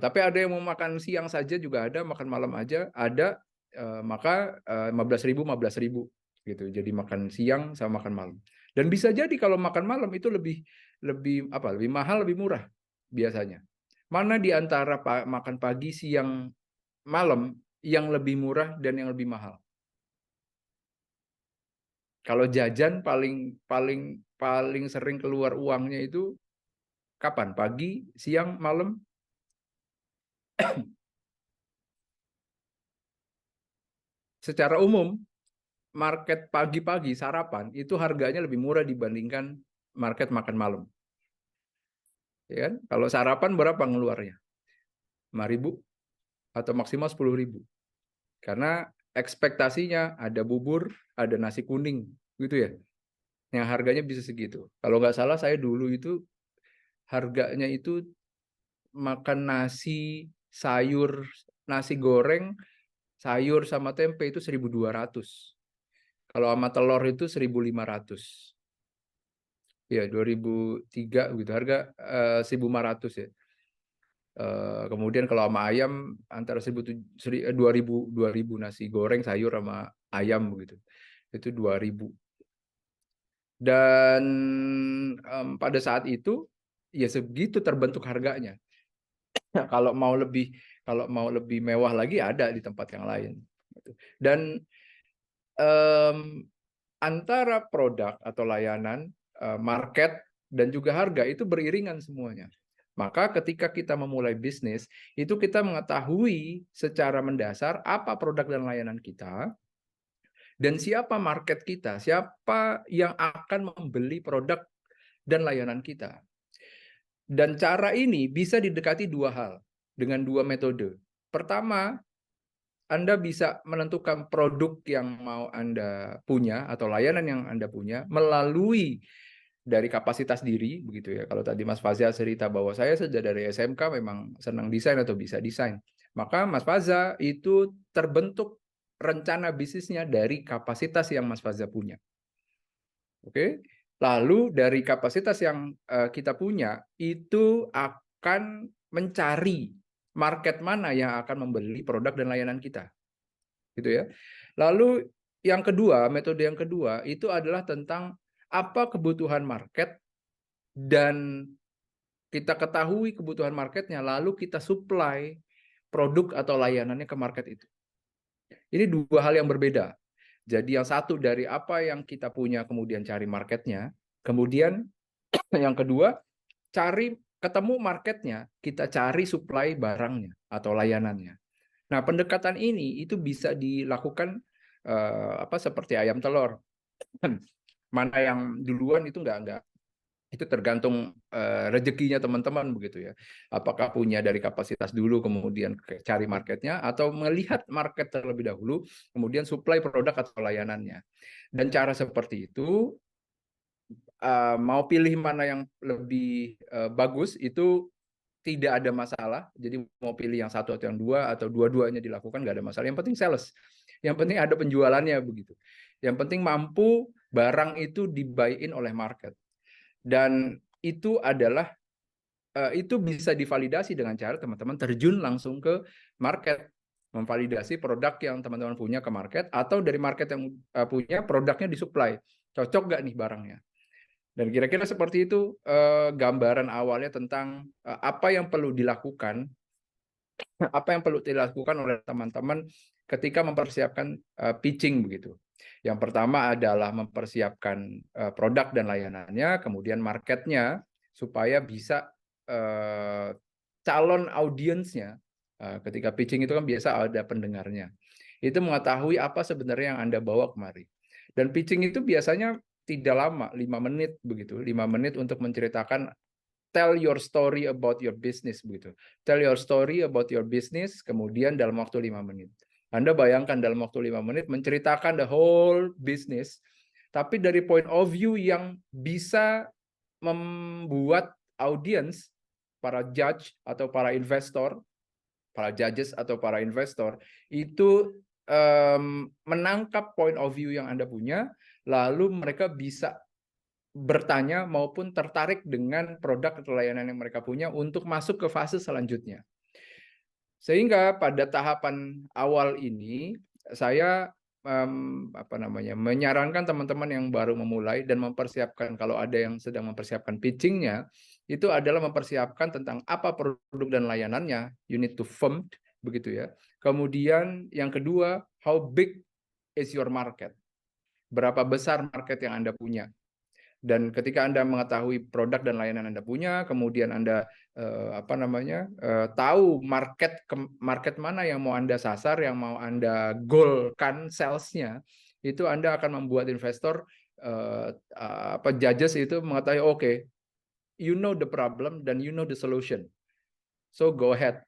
S2: Tapi ada yang mau makan siang saja juga ada, makan malam aja ada, maka 15.000 gitu. Jadi makan siang sama makan malam. Dan bisa jadi kalau makan malam itu lebih mahal, lebih murah biasanya. Mana di antara makan pagi, siang, malam yang lebih murah dan yang lebih mahal? Kalau jajan paling sering keluar uangnya itu kapan? Pagi, siang, malam? Secara umum market pagi-pagi sarapan itu harganya lebih murah dibandingkan market makan malam. Ya kan? Kalau sarapan berapa ngeluarnya? 5.000 atau maksimal 10.000. Karena ekspektasinya ada bubur, ada nasi kuning, gitu ya. Yang harganya bisa segitu. Kalau nggak salah saya dulu itu harganya itu makan nasi, sayur, nasi goreng, sayur sama tempe itu 1.200. Kalau sama telur itu 1.500. Ya, 2003 gitu. Harga 1.500 ya. Kemudian kalau sama ayam antara 2.000 nasi goreng sayur sama ayam begitu. Itu 2.000. Dan pada saat itu ya segitu terbentuk harganya. Kalau mau lebih mewah lagi ada di tempat yang lain. Dan antara produk atau layanan, market dan juga harga itu beriringan semuanya. Maka ketika kita memulai bisnis, itu kita mengetahui secara mendasar apa produk dan layanan kita, dan siapa market kita, siapa yang akan membeli produk dan layanan kita. Dan cara ini bisa didekati dua hal, dengan dua metode. Pertama, Anda bisa menentukan produk yang mau Anda punya atau layanan yang Anda punya melalui dari kapasitas diri, begitu ya. Kalau tadi Mas Faza cerita bahwa saya sejak dari SMK memang senang desain atau bisa desain, maka Mas Faza itu terbentuk rencana bisnisnya dari kapasitas yang Mas Faza punya. Oke, lalu dari kapasitas yang kita punya itu akan mencari market mana yang akan membeli produk dan layanan kita, gitu ya. Lalu yang kedua, metode yang kedua itu adalah tentang apa kebutuhan market, dan kita ketahui kebutuhan marketnya, lalu kita supply produk atau layanannya ke market itu. Ini dua hal yang berbeda. Jadi yang satu dari apa yang kita punya, kemudian cari marketnya. Kemudian yang kedua, ketemu marketnya, kita cari supply barangnya atau layanannya. Nah, pendekatan ini itu bisa dilakukan seperti ayam telur. Mana yang duluan itu enggak. Itu tergantung rezekinya teman-teman begitu ya. Apakah punya dari kapasitas dulu kemudian cari marketnya, atau melihat market terlebih dahulu kemudian supply produk atau layanannya. Dan cara seperti itu mau pilih mana yang lebih bagus itu tidak ada masalah. Jadi mau pilih yang satu atau yang dua atau dua-duanya dilakukan nggak ada masalah. Yang penting sales. Yang penting ada penjualannya begitu. Yang penting mampu barang itu di-buy-in oleh market. Dan itu adalah itu bisa divalidasi dengan cara teman-teman terjun langsung ke market, memvalidasi produk yang teman-teman punya ke market, atau dari market yang punya produknya disuplai, cocok nggak nih barangnya. Dan kira-kira seperti itu gambaran awalnya tentang apa yang perlu dilakukan oleh teman-teman ketika mempersiapkan pitching begitu. Yang pertama adalah mempersiapkan produk dan layanannya, kemudian marketnya supaya bisa calon audiensnya ketika pitching itu kan biasa ada pendengarnya. Itu mengetahui apa sebenarnya yang Anda bawa kemari. Dan pitching itu biasanya tidak lama, 5 menit begitu. 5 menit untuk menceritakan tell your story about your business begitu. Tell your story about your business, kemudian dalam waktu 5 menit. Anda bayangkan dalam waktu 5 menit menceritakan the whole business, tapi dari point of view yang bisa membuat audience, para judge atau para investor, para judges atau para investor, itu menangkap point of view yang Anda punya, lalu mereka bisa bertanya maupun tertarik dengan produk atau layanan yang mereka punya untuk masuk ke fase selanjutnya. Sehingga pada tahapan awal ini saya menyarankan teman-teman yang baru memulai dan mempersiapkan, kalau ada yang sedang mempersiapkan pitchingnya, itu adalah mempersiapkan tentang apa produk dan layanannya, you need to firm begitu ya. Kemudian yang kedua, how big is your market? Berapa besar market yang Anda punya? Dan ketika Anda mengetahui produk dan layanan Anda punya, kemudian Anda tahu market mana yang mau Anda sasar, yang mau Anda goalkan salesnya, itu Anda akan membuat investor judges itu mengetahui oke, you know the problem dan you know the solution, so go ahead.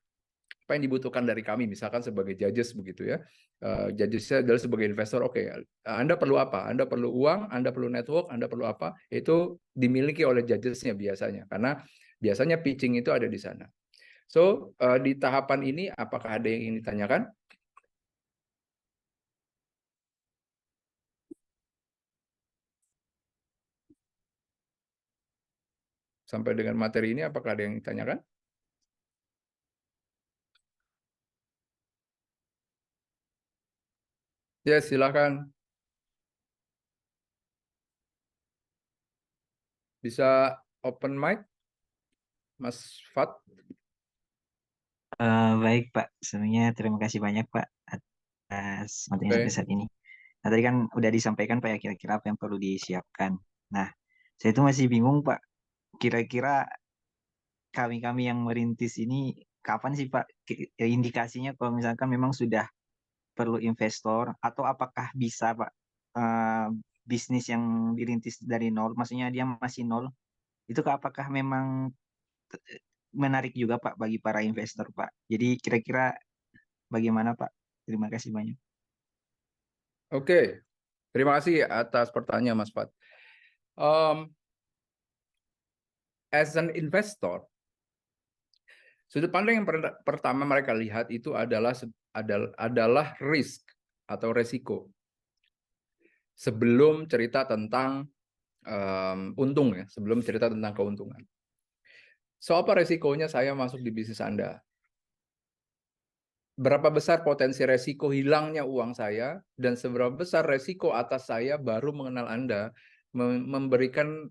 S2: Apa yang dibutuhkan dari kami, misalkan sebagai judges begitu ya. Judgesnya adalah sebagai investor, oke, Anda perlu apa? Anda perlu uang, Anda perlu network, Anda perlu apa? Itu dimiliki oleh judgesnya biasanya, karena biasanya pitching itu ada di sana. So, di tahapan ini apakah ada yang ingin ditanyakan? Sampai dengan materi ini apakah ada yang ditanyakan? Ya, silakan. Bisa open mic, Mas Fat.
S5: Baik Pak, sebelumnya terima kasih banyak Pak atas materi sampai
S2: Oke.
S5: saat ini. Nah tadi kan udah disampaikan Pak ya kira-kira apa yang perlu disiapkan. Nah saya itu masih bingung Pak, kira-kira kami-kami yang merintis ini kapan sih Pak indikasinya kalau misalkan memang sudah perlu investor atau apakah bisa Pak eh, bisnis yang dirintis dari nol, maksudnya dia masih nol, itu apakah memang menarik juga Pak bagi para investor Pak. Jadi kira-kira bagaimana Pak? Terima kasih banyak.
S2: Oke. Terima kasih atas pertanyaan Mas Fat. As an investor, sudut pandang yang pertama mereka lihat itu adalah risk atau resiko. Sebelum cerita tentang untung ya, sebelum cerita tentang keuntungan. So, apa resikonya saya masuk di bisnis Anda? Berapa besar potensi resiko hilangnya uang saya, dan seberapa besar resiko atas saya baru mengenal Anda, memberikan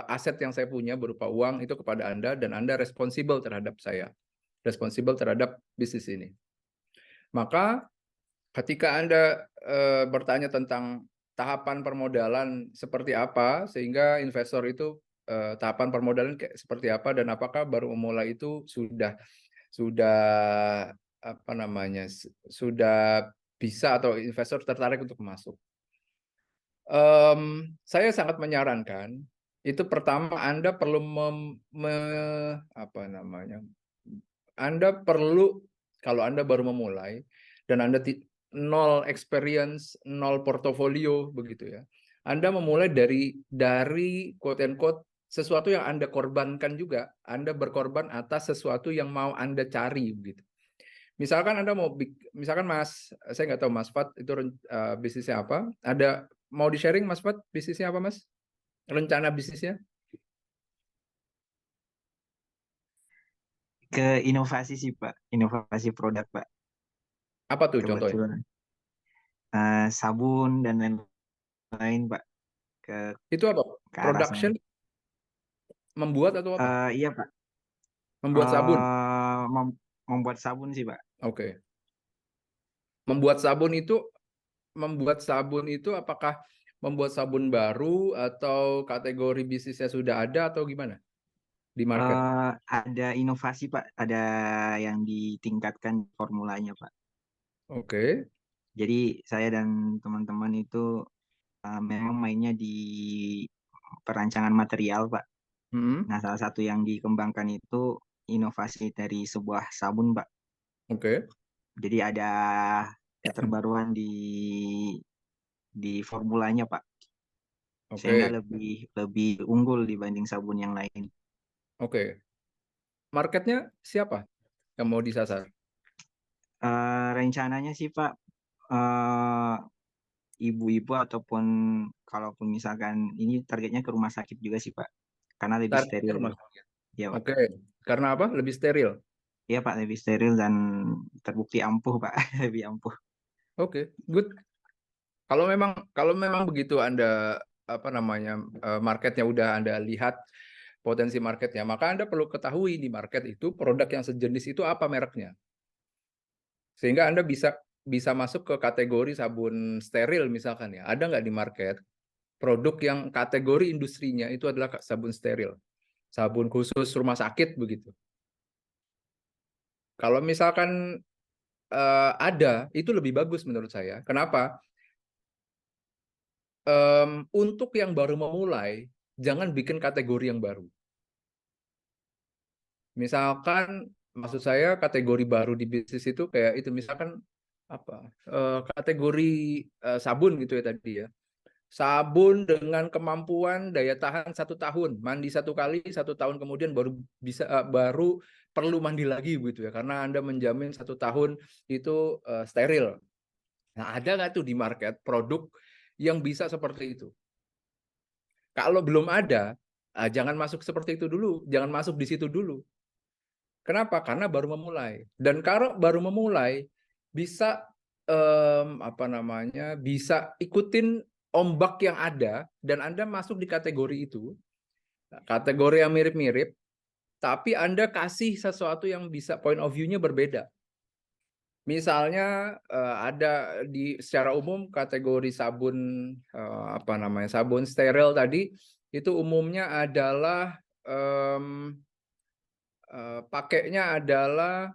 S2: aset yang saya punya berupa uang itu kepada Anda, dan Anda responsibel terhadap saya, responsibel terhadap bisnis ini. Maka ketika Anda bertanya tentang tahapan permodalan seperti apa, sehingga investor itu tahapan permodalan seperti apa, dan apakah baru memulai itu sudah bisa atau investor tertarik untuk masuk. Saya sangat menyarankan itu pertama Anda perlu Anda perlu, kalau Anda baru memulai dan Anda nol experience, nol portofolio begitu ya. Anda memulai dari quote and quote sesuatu yang Anda korbankan juga. Anda berkorban atas sesuatu yang mau Anda cari begitu. Misalkan Anda misalkan saya nggak tahu Mas Fat itu bisnisnya apa? Mau di-sharing Mas Fat bisnisnya apa Mas? Rencana bisnisnya?
S5: Ke inovasi sih Pak, inovasi produk Pak.
S2: Apa tuh contohnya?
S5: Kebetulan sabun dan lain-lain Pak.
S2: Itu apa?
S5: ke arah sana.
S2: Production membuat atau apa?
S5: Iya Pak.
S2: Membuat sabun.
S5: Membuat sabun sih Pak.
S2: Oke. Membuat sabun itu apakah membuat sabun baru atau kategori bisnisnya sudah ada atau gimana di market?
S5: Ada inovasi Pak, ada yang ditingkatkan formulanya Pak.
S2: Oke.
S5: Jadi saya dan teman-teman itu memang mainnya di perancangan material Pak. Nah, salah satu yang dikembangkan itu inovasi dari sebuah sabun Pak.
S2: Oke.
S5: Jadi ada keterbaruan di formulanya Pak, sehingga
S2: Oke.
S5: lebih unggul dibanding sabun yang lain.
S2: Oke. Marketnya siapa yang mau disasar?
S5: Rencananya sih Pak, ibu-ibu ataupun kalaupun misalkan ini targetnya ke rumah sakit juga sih Pak, karena lebih
S2: Targetnya
S5: steril.
S2: rumah sakit.
S5: Ya Pak.
S2: Oke. Karena apa? Lebih steril.
S5: Iya Pak, lebih steril dan terbukti ampuh Pak, lebih ampuh.
S2: Oke, good. Kalau memang begitu Anda marketnya udah Anda lihat potensi marketnya, maka Anda perlu ketahui di market itu produk yang sejenis itu apa mereknya. Sehingga Anda bisa masuk ke kategori sabun steril misalkan ya. Ada nggak di market produk yang kategori industrinya itu adalah sabun steril. Sabun khusus rumah sakit begitu. Kalau misalkan ada, itu lebih bagus menurut saya. Kenapa? Untuk yang baru memulai, jangan bikin kategori yang baru. Misalkan, maksud saya kategori baru di bisnis itu kayak itu, misalkan kategori sabun gitu ya tadi ya. Sabun dengan kemampuan daya tahan 1 tahun, mandi 1 kali, 1 tahun kemudian baru perlu mandi lagi gitu ya, karena Anda menjamin 1 tahun itu steril. Nah, ada nggak tuh di market produk yang bisa seperti itu? Kalau belum ada, jangan masuk seperti itu dulu, jangan masuk di situ dulu. Kenapa? Karena baru memulai. Dan kalau baru memulai, bisa bisa ikutin ombak yang ada dan Anda masuk di kategori itu, kategori yang mirip-mirip, tapi Anda kasih sesuatu yang bisa point of view-nya berbeda. Misalnya ada secara umum kategori sabun sabun steril tadi itu umumnya adalah pakainya adalah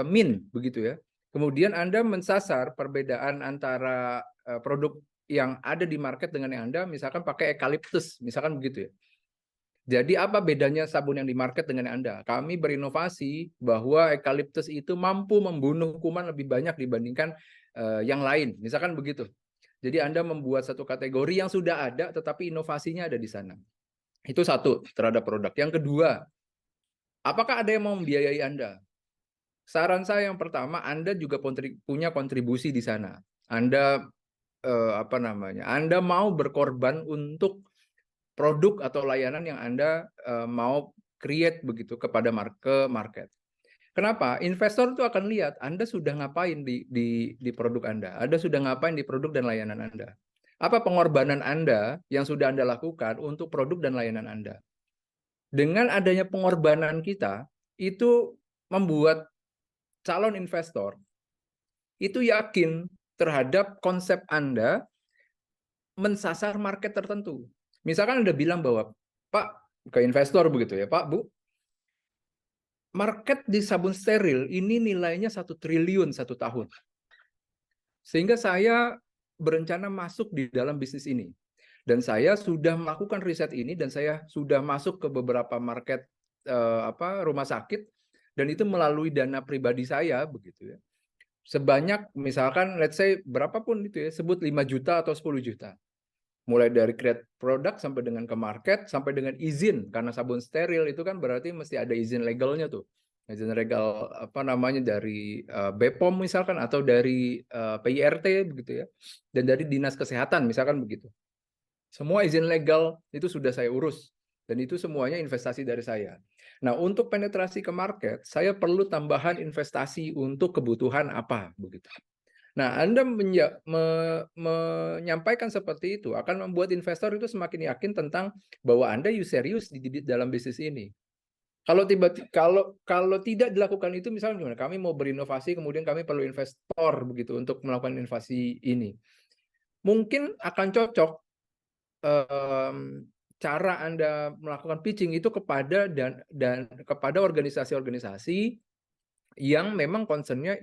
S2: mint begitu ya. Kemudian Anda mensasar perbedaan antara produk yang ada di market dengan yang Anda misalkan pakai eukaliptus, misalkan begitu ya. Jadi apa bedanya sabun yang di market dengan Anda? Kami berinovasi bahwa eukaliptus itu mampu membunuh kuman lebih banyak dibandingkan yang lain, misalkan begitu. Jadi Anda membuat satu kategori yang sudah ada, tetapi inovasinya ada di sana. Itu satu terhadap produk. Yang kedua, apakah ada yang mau membiayai Anda? Saran saya yang pertama, Anda juga punya kontribusi di sana. Anda Anda mau berkorban untuk produk atau layanan yang Anda mau create begitu kepada market. Kenapa? Investor itu akan lihat Anda sudah ngapain di produk Anda. Anda sudah ngapain di produk dan layanan Anda. Apa pengorbanan Anda yang sudah Anda lakukan untuk produk dan layanan Anda. Dengan adanya pengorbanan kita, itu membuat calon investor itu yakin terhadap konsep Anda mensasar market tertentu. Misalkan Anda bilang bahwa, Pak, ke investor begitu ya, Pak, Bu, market di sabun steril ini nilainya 1 triliun 1 tahun. Sehingga saya berencana masuk di dalam bisnis ini. Dan saya sudah melakukan riset ini dan saya sudah masuk ke beberapa market rumah sakit dan itu melalui dana pribadi saya begitu ya. Sebanyak misalkan let's say berapapun itu ya, sebut 5 juta atau 10 juta. Mulai dari create produk sampai dengan ke market sampai dengan izin, karena sabun steril itu kan berarti mesti ada izin legalnya tuh. Izin legal dari BPOM misalkan atau dari PIRT begitu ya. Dan dari Dinas Kesehatan misalkan begitu. Semua izin legal itu sudah saya urus dan itu semuanya investasi dari saya. Nah, untuk penetrasi ke market, saya perlu tambahan investasi untuk kebutuhan apa begitu. Nah, Anda menyampaikan seperti itu akan membuat investor itu semakin yakin tentang bahwa Anda serius di dalam bisnis ini. Kalau kalau tidak dilakukan itu, misalnya gimana? Kami mau berinovasi, kemudian kami perlu investor begitu untuk melakukan inovasi ini. Mungkin akan cocok cara Anda melakukan pitching itu kepada dan kepada organisasi-organisasi yang memang concernnya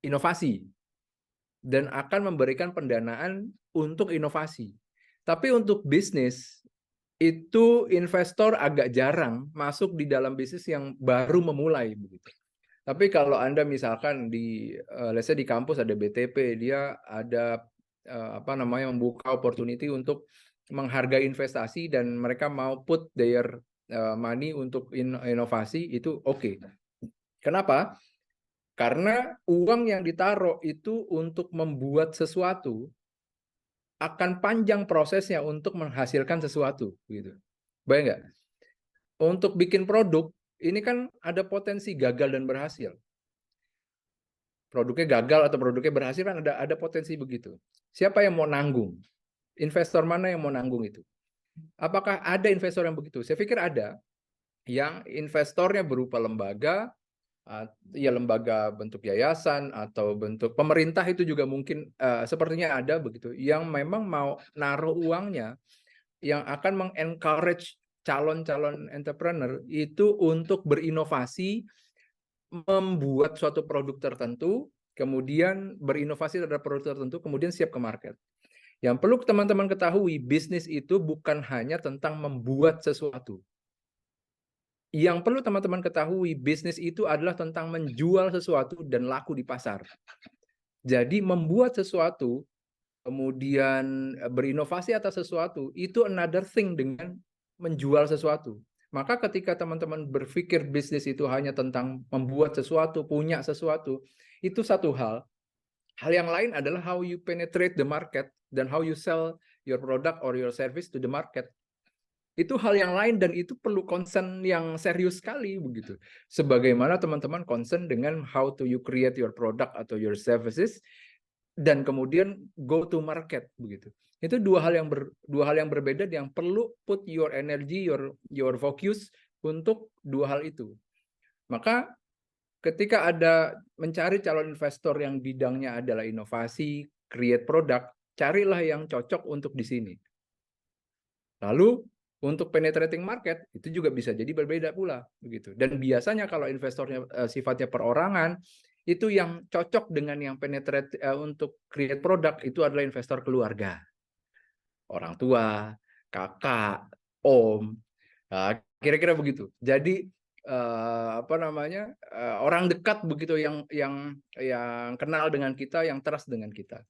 S2: inovasi dan akan memberikan pendanaan untuk inovasi. Tapi untuk bisnis itu investor agak jarang masuk di dalam bisnis yang baru memulai begitu. Tapi kalau Anda misalkan let's say di kampus ada BTP, dia ada membuka opportunity untuk menghargai investasi dan mereka mau put their money untuk inovasi, itu oke. Kenapa? Karena uang yang ditaruh itu untuk membuat sesuatu akan panjang prosesnya untuk menghasilkan sesuatu gitu. Bayang nggak? Untuk bikin produk ini kan ada potensi gagal dan berhasil. Produknya gagal atau produknya berhasil kan ada potensi begitu. Siapa yang mau nanggung? Investor mana yang mau nanggung itu? Apakah ada investor yang begitu? Saya pikir ada. Yang investornya berupa lembaga, ya lembaga bentuk yayasan atau bentuk pemerintah itu juga mungkin sepertinya ada begitu. Yang memang mau naruh uangnya, yang akan mengencourage calon-calon entrepreneur itu untuk berinovasi, membuat suatu produk tertentu, kemudian berinovasi terhadap produk tertentu, kemudian siap ke market. Yang perlu teman-teman ketahui, bisnis itu bukan hanya tentang membuat sesuatu. Yang perlu teman-teman ketahui, bisnis itu adalah tentang menjual sesuatu dan laku di pasar. Jadi membuat sesuatu, kemudian berinovasi atas sesuatu, itu another thing dengan menjual sesuatu. Maka ketika teman-teman berpikir bisnis itu hanya tentang membuat sesuatu, punya sesuatu, itu satu hal. Hal yang lain adalah how you penetrate the market dan how you sell your product or your service to the market. Itu hal yang lain dan itu perlu concern yang serius sekali begitu. Sebagaimana teman-teman concern dengan how to you create your product atau your services dan kemudian go to market begitu. Itu dua hal yang berbeda yang perlu put your energy, your focus untuk dua hal itu. Maka ketika ada mencari calon investor yang bidangnya adalah inovasi, create product, carilah yang cocok untuk di sini. Lalu untuk penetrating market itu juga bisa jadi berbeda pula begitu. Dan biasanya kalau investornya sifatnya perorangan, itu yang cocok dengan yang penetrate untuk create product itu adalah investor keluarga. Orang tua, kakak, om. Kira-kira begitu. Jadi orang dekat begitu yang kenal dengan kita, yang trust dengan kita.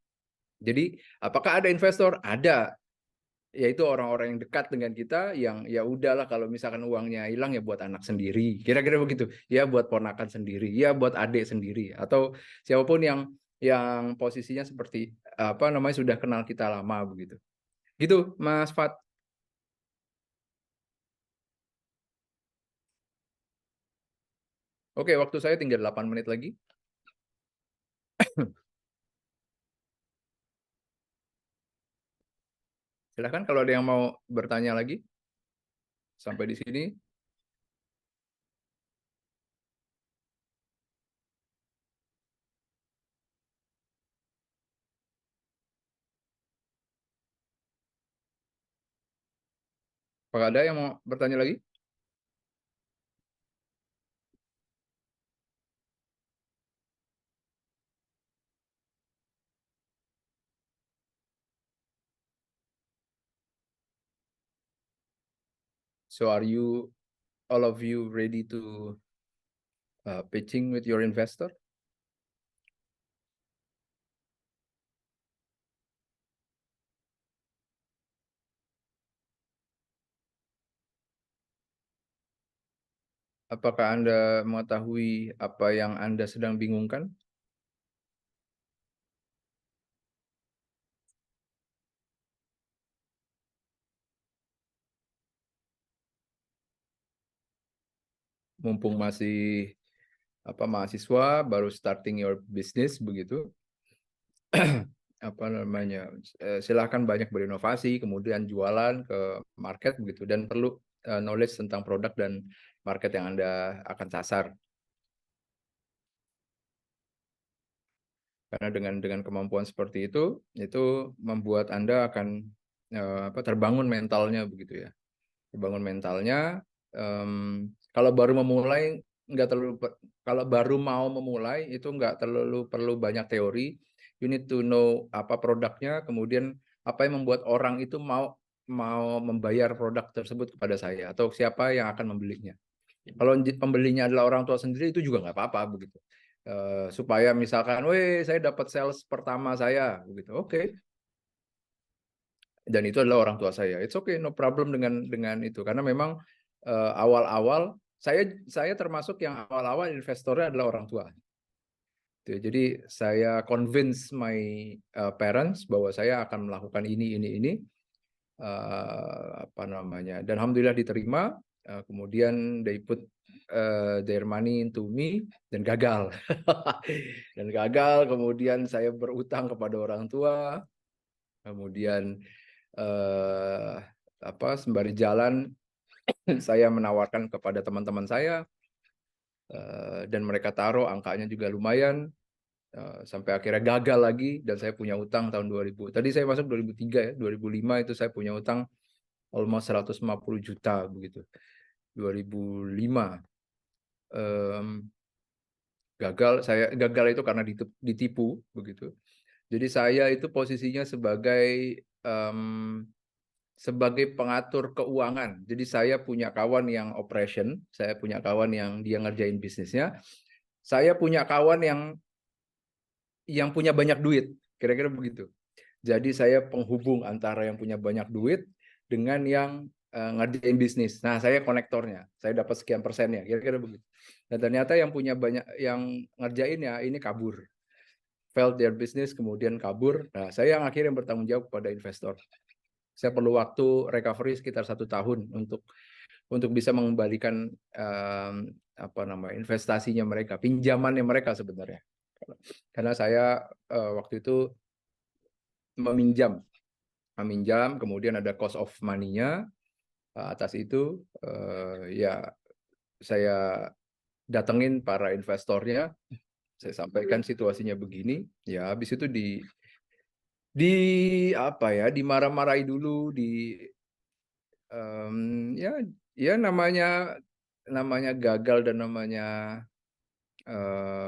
S2: Jadi apakah ada investor? Ada. Yaitu orang-orang yang dekat dengan kita, yang ya udahlah kalau misalkan uangnya hilang ya buat anak sendiri, kira-kira begitu, ya buat ponakan sendiri, ya buat adik sendiri, atau siapapun yang posisinya seperti sudah kenal kita lama begitu. Gitu, Mas Fat. Oke, waktu saya tinggal 8 menit lagi. Silahkan kalau ada yang mau bertanya lagi sampai di sini. Apakah ada yang mau bertanya lagi? So are you, all of you, ready to pitching with your investor? Apakah Anda mengetahui apa yang Anda sedang bingungkan? Mumpung masih mahasiswa, baru starting your business begitu. apa namanya, silahkan banyak berinovasi, kemudian jualan ke market begitu, dan perlu knowledge tentang produk dan market yang Anda akan sasar. Karena dengan kemampuan seperti itu membuat Anda akan terbangun mentalnya begitu ya. Terbangun mentalnya. Kalau baru memulai kalau baru mau memulai itu nggak terlalu perlu banyak teori. You need to know apa produknya, kemudian apa yang membuat orang itu mau membayar produk tersebut kepada saya, atau siapa yang akan membelinya. Kalau pembelinya adalah orang tua sendiri itu juga nggak apa-apa begitu. Supaya misalkan, weh saya dapat sales pertama saya begitu, oke. Dan itu adalah orang tua saya, it's okay, no problem dengan itu, karena memang awal-awal saya termasuk yang awal-awal investornya adalah orang tua. Jadi saya convince my parents bahwa saya akan melakukan ini, apa namanya, dan alhamdulillah diterima. Kemudian they put their money into me dan gagal. Dan gagal, kemudian saya berutang kepada orang tua, kemudian sembari jalan saya menawarkan kepada teman-teman saya, dan mereka taruh angkanya juga lumayan, sampai akhirnya gagal lagi, dan saya punya utang tahun 2000. Tadi saya masuk 2003 ya, 2005 itu saya punya utang almost 150 juta begitu. 2005 gagal itu karena ditipu begitu. Jadi saya itu posisinya sebagai pengatur keuangan. Jadi saya punya kawan yang operation, saya punya kawan yang dia ngerjain bisnisnya, saya punya kawan yang punya banyak duit, kira-kira begitu. Jadi saya penghubung antara yang punya banyak duit dengan yang ngerjain bisnis. Nah, saya konektornya. Saya dapat sekian persennya, kira-kira begitu. Dan ternyata yang punya banyak, yang ngerjainnya ini kabur. Failed their business, kemudian kabur. Nah, saya yang akhirnya bertanggung jawab kepada investor. Saya perlu waktu recovery sekitar 1 tahun untuk bisa mengembalikan investasinya mereka, pinjamannya mereka sebenarnya. Karena saya waktu itu meminjam, kemudian ada cost of money-nya. Atas itu ya saya datengin para investornya, saya sampaikan situasinya begini, ya habis itu dimarah-marahi dulu, ya namanya gagal dan namanya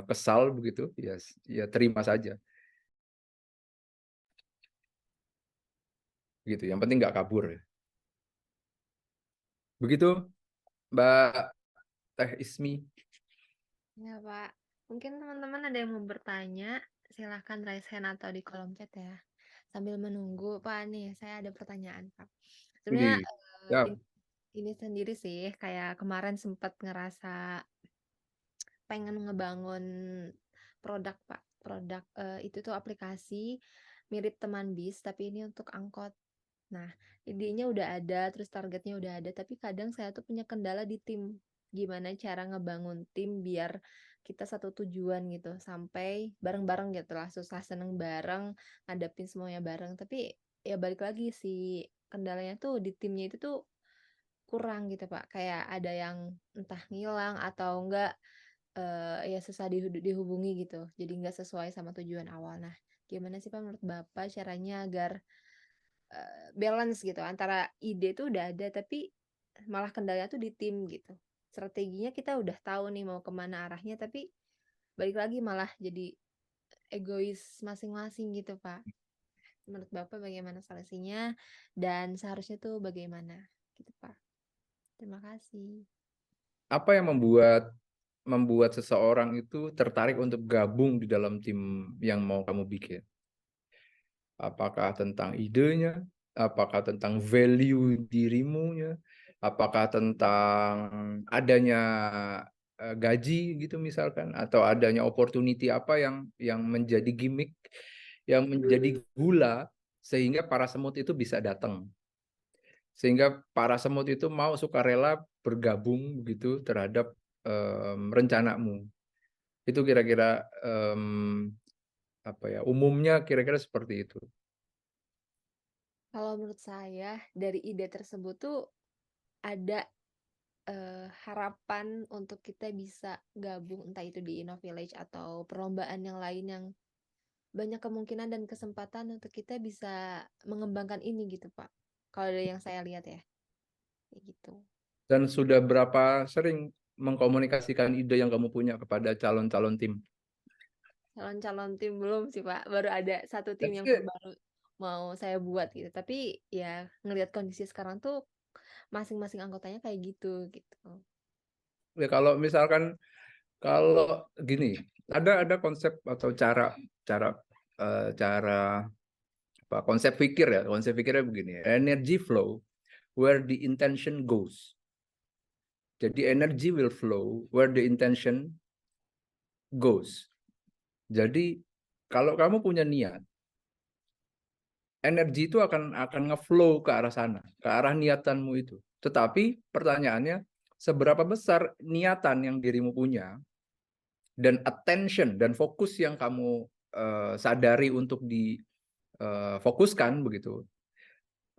S2: kesal begitu, ya terima saja. Gitu, yang penting nggak kabur ya. Begitu Mbak Teh Ismi.
S1: Ya, Pak. Mungkin teman-teman ada yang mau bertanya, silahkan raise hand atau di kolom chat ya. Sambil menunggu, Pak, nih saya ada pertanyaan, Pak. Sebenarnya
S2: Ya,
S1: ini sendiri sih, kayak kemarin sempat ngerasa pengen ngebangun produk, Pak. Produk itu tuh aplikasi mirip Teman Bis, tapi ini untuk angkot. Nah, idenya udah ada, terus targetnya udah ada, tapi kadang saya tuh punya kendala di tim. Gimana cara ngebangun tim biar kita satu tujuan gitu, sampai bareng-bareng gitu lah, susah seneng bareng, ngadepin semuanya bareng. Tapi ya balik lagi sih, kendalanya tuh di timnya itu tuh kurang gitu, Pak. Kayak ada yang entah ngilang atau enggak ya susah dihubungi gitu. Jadi nggak sesuai sama tujuan awal. Nah, gimana sih Pak menurut Bapak caranya agar balance gitu antara ide tuh udah ada tapi malah kendalanya tuh di tim gitu. Strateginya kita udah tahu nih mau kemana arahnya tapi balik lagi malah jadi egois masing-masing gitu Pak. Menurut Bapak bagaimana solusinya dan seharusnya tuh bagaimana gitu Pak. Terima kasih.
S2: Apa yang membuat seseorang itu tertarik untuk gabung di dalam tim yang mau kamu bikin? Apakah tentang idenya? Apakah tentang value dirimu? Apakah tentang adanya gaji gitu misalkan, atau adanya opportunity apa yang menjadi gimmick, yang menjadi gula sehingga para semut itu bisa datang, sehingga para semut itu mau sukarela bergabung begitu terhadap rencanamu. Itu kira-kira umumnya kira-kira seperti itu.
S1: Kalau menurut saya dari ide tersebut tuh ada harapan untuk kita bisa gabung entah itu di Innovillage atau perlombaan yang lain yang banyak kemungkinan dan kesempatan untuk kita bisa mengembangkan ini gitu, Pak. Kalau dari yang saya lihat ya, kayak gitu.
S2: Dan sudah berapa sering mengkomunikasikan ide yang kamu punya kepada calon-calon tim?
S1: Calon-calon tim belum sih, Pak. Baru ada satu tim
S2: That's
S1: yang
S2: good.
S1: baru mau saya buat gitu. Tapi ya ngelihat kondisi sekarang tuh masing-masing anggotanya kayak gitu gitu.
S2: Ya kalau misalkan kalau gini, ada konsep atau cara cara cara konsep pikirnya begini, energy flow where the intention goes. Jadi energy will flow where the intention goes. Jadi kalau kamu punya niat, energi itu akan ngeflow ke arah sana, ke arah niatanmu itu. Tetapi pertanyaannya, seberapa besar niatan yang dirimu punya dan attention dan fokus yang kamu sadari untuk difokuskan begitu.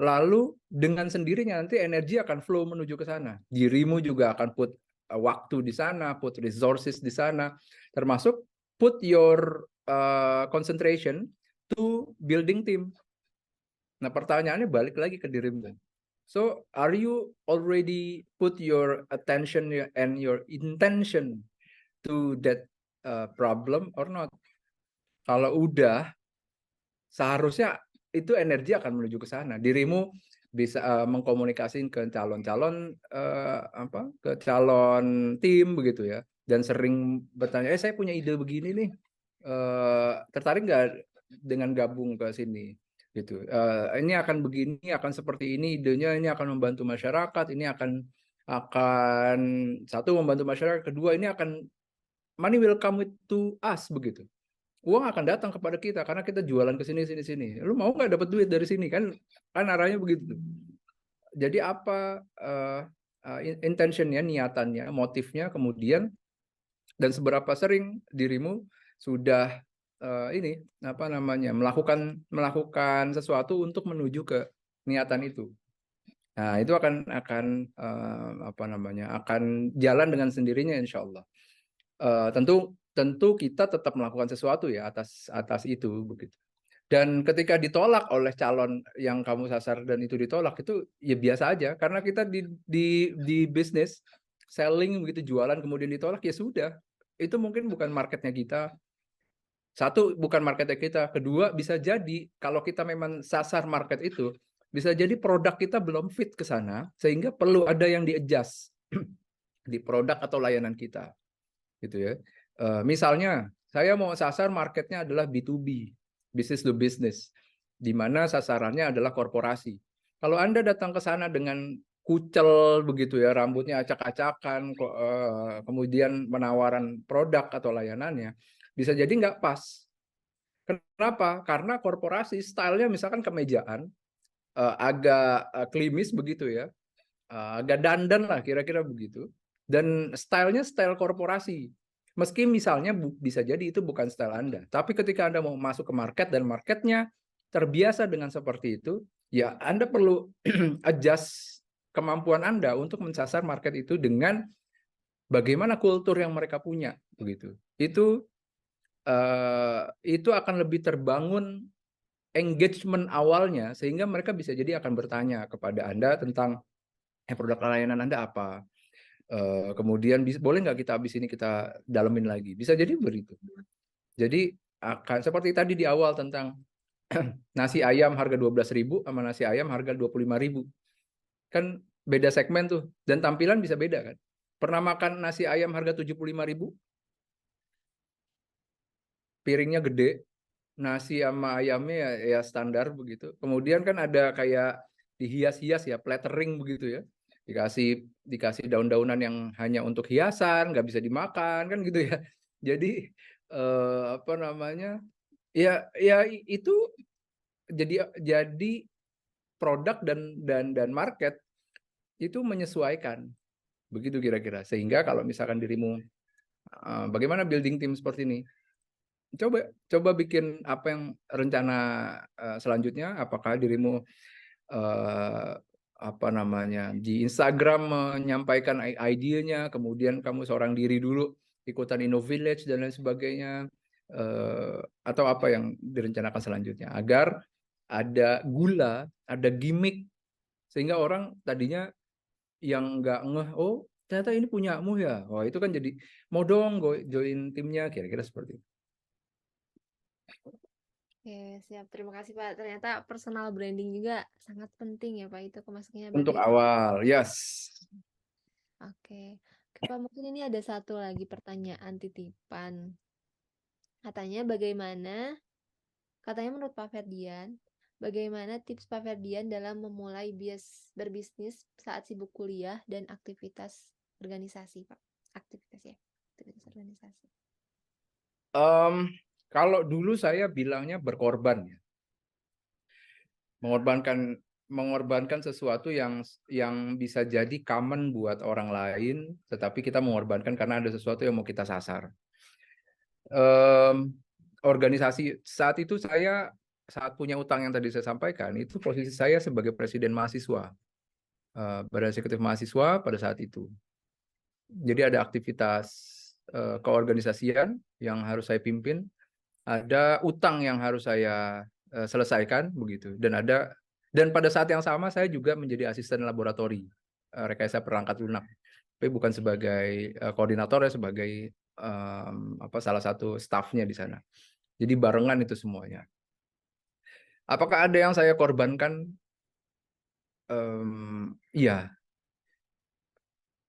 S2: Lalu dengan sendirinya nanti energi akan flow menuju ke sana. Dirimu juga akan put waktu di sana, put resources di sana, termasuk put your concentration to building team. Nah, pertanyaannya balik lagi ke dirimu. So, are you already put your attention and your intention to that problem or not? Kalau udah, seharusnya itu energi akan menuju ke sana. Dirimu bisa mengkomunikasikan ke calon-calon ke calon tim begitu ya, dan sering bertanya, saya punya ide begini nih, tertarik nggak dengan gabung ke sini gitu. Ini akan begini, akan seperti ini idenya, ini akan membantu masyarakat, ini akan satu membantu masyarakat, kedua ini akan money will come to us begitu. Uang akan datang kepada kita karena kita jualan ke sini. Lu mau nggak dapat duit dari sini kan arahnya begitu. Jadi apa intentionnya, niatannya, motifnya, kemudian dan seberapa sering dirimu sudah melakukan sesuatu untuk menuju ke niatan itu. Nah, itu akan akan jalan dengan sendirinya insya Allah. Tentu kita tetap melakukan sesuatu ya atas itu begitu. Dan ketika ditolak oleh calon yang kamu sasar dan itu ditolak, itu ya biasa aja karena kita di bisnis selling begitu, jualan kemudian ditolak, ya sudah. Itu mungkin bukan marketnya kita. Satu, bukan marketnya kita. Kedua, bisa jadi kalau kita memang sasar market itu, bisa jadi produk kita belum fit ke sana sehingga perlu ada yang di-adjust di produk atau layanan kita. Gitu ya. Misalnya saya mau sasar marketnya adalah B2B, business to business, di mana sasarannya adalah korporasi. Kalau Anda datang ke sana dengan kucel begitu ya, rambutnya acak-acakan, kemudian penawaran produk atau layanannya, bisa jadi nggak pas. Kenapa? Karena korporasi stylenya misalkan kemejaan, agak klimis begitu ya, agak dandan lah kira-kira begitu. Dan stylenya style korporasi. Meski misalnya bisa jadi itu bukan style Anda. Tapi ketika Anda mau masuk ke market dan marketnya terbiasa dengan seperti itu, ya Anda perlu adjust kemampuan Anda untuk mensasar market itu dengan bagaimana kultur yang mereka punya. Begitu. Itu akan lebih terbangun engagement awalnya sehingga mereka bisa jadi akan bertanya kepada Anda tentang produk layanan Anda apa. Kemudian boleh nggak kita habis ini kita dalemin lagi, bisa jadi begitu. Jadi akan seperti tadi di awal tentang nasi ayam harga 12.000 sama nasi ayam harga 25.000, kan beda segmen tuh dan tampilan bisa beda kan. Pernah makan nasi ayam harga 75.000, piringnya gede, nasi sama ayamnya ya standar begitu, kemudian kan ada kayak dihias-hias ya, plattering begitu ya, dikasih daun-daunan yang hanya untuk hiasan, nggak bisa dimakan kan gitu ya. Jadi ya itu jadi produk dan market itu menyesuaikan begitu kira-kira. Sehingga kalau misalkan dirimu bagaimana building team seperti ini, coba bikin apa yang rencana selanjutnya. Apakah dirimu apa namanya di Instagram menyampaikan idenya, kemudian kamu seorang diri dulu ikutan InnoVillage dan lain sebagainya, atau apa yang direncanakan selanjutnya agar ada gula, ada gimmick, sehingga orang tadinya yang nggak ngeh, oh ternyata ini punyamu ya, wah itu kan jadi mau dong join timnya, kira-kira seperti itu.
S1: Oke, siap. Terima kasih Pak. Ternyata personal branding juga sangat penting ya Pak, itu masuknya
S2: Untuk
S1: berarti.
S2: awal, yes.
S1: Oke. Oke, Pak, mungkin ini ada satu lagi pertanyaan titipan. Katanya menurut Pak Ferdian, bagaimana tips Pak Ferdian dalam memulai berbisnis saat sibuk kuliah dan aktivitas organisasi, Pak? Aktivitas organisasi.
S2: Kalau dulu saya bilangnya berkorban ya. Mengorbankan sesuatu yang bisa jadi common buat orang lain, tetapi kita mengorbankan karena ada sesuatu yang mau kita sasar. Organisasi saat itu saat punya utang yang tadi saya sampaikan, itu posisi saya sebagai presiden mahasiswa, Badan Eksekutif Mahasiswa pada saat itu. Jadi ada aktivitas keorganisasian yang harus saya pimpin, ada utang yang harus saya selesaikan begitu, dan pada saat yang sama saya juga menjadi asisten laboratori rekayasa perangkat lunak, tapi bukan sebagai koordinator ya, sebagai salah satu stafnya di sana. Jadi barengan itu semuanya. Apakah ada yang saya korbankan? Iya,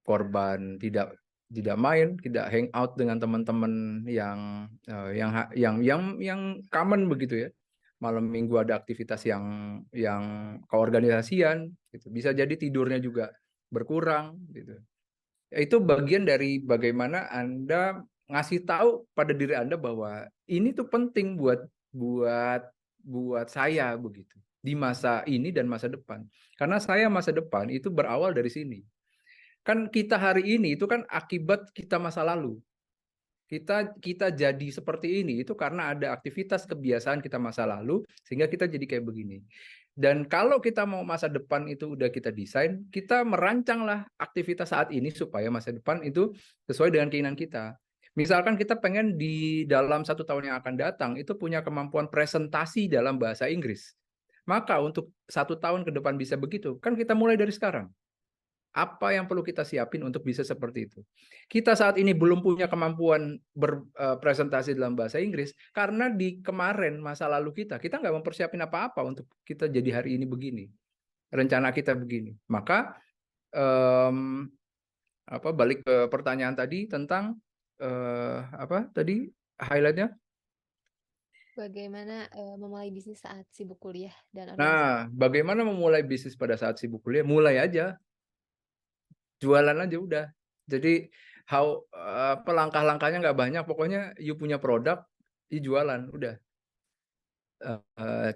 S2: korban tidak main, tidak hang out dengan teman-teman yang common begitu ya. Malam minggu ada aktivitas yang keorganisasian gitu. Bisa jadi tidurnya juga berkurang gitu. Itu bagian dari bagaimana Anda ngasih tahu pada diri Anda bahwa ini tuh penting buat saya begitu di masa ini dan masa depan. Karena saya masa depan itu berawal dari sini. Kan kita hari ini itu kan akibat kita masa lalu. Kita jadi seperti ini itu karena ada aktivitas kebiasaan kita masa lalu sehingga kita jadi kayak begini. Dan kalau kita mau masa depan itu udah kita desain, kita merancanglah aktivitas saat ini supaya masa depan itu sesuai dengan keinginan kita. Misalkan kita pengen di dalam 1 tahun yang akan datang itu punya kemampuan presentasi dalam bahasa Inggris. Maka untuk 1 tahun ke depan bisa begitu, kan kita mulai dari sekarang. Apa yang perlu kita siapin untuk bisa seperti itu? Kita saat ini belum punya kemampuan berpresentasi dalam bahasa Inggris karena di kemarin masa lalu kita nggak mempersiapin apa-apa untuk kita jadi hari ini begini. Rencana kita begini. Maka balik ke pertanyaan tadi tentang apa tadi highlightnya?
S1: Bagaimana memulai bisnis saat sibuk kuliah dan organisasi?
S2: Nah, bagaimana memulai bisnis pada saat sibuk kuliah? Mulai aja. Jualan aja udah. Jadi langkah-langkahnya nggak banyak, pokoknya you punya produk, you jualan, udah.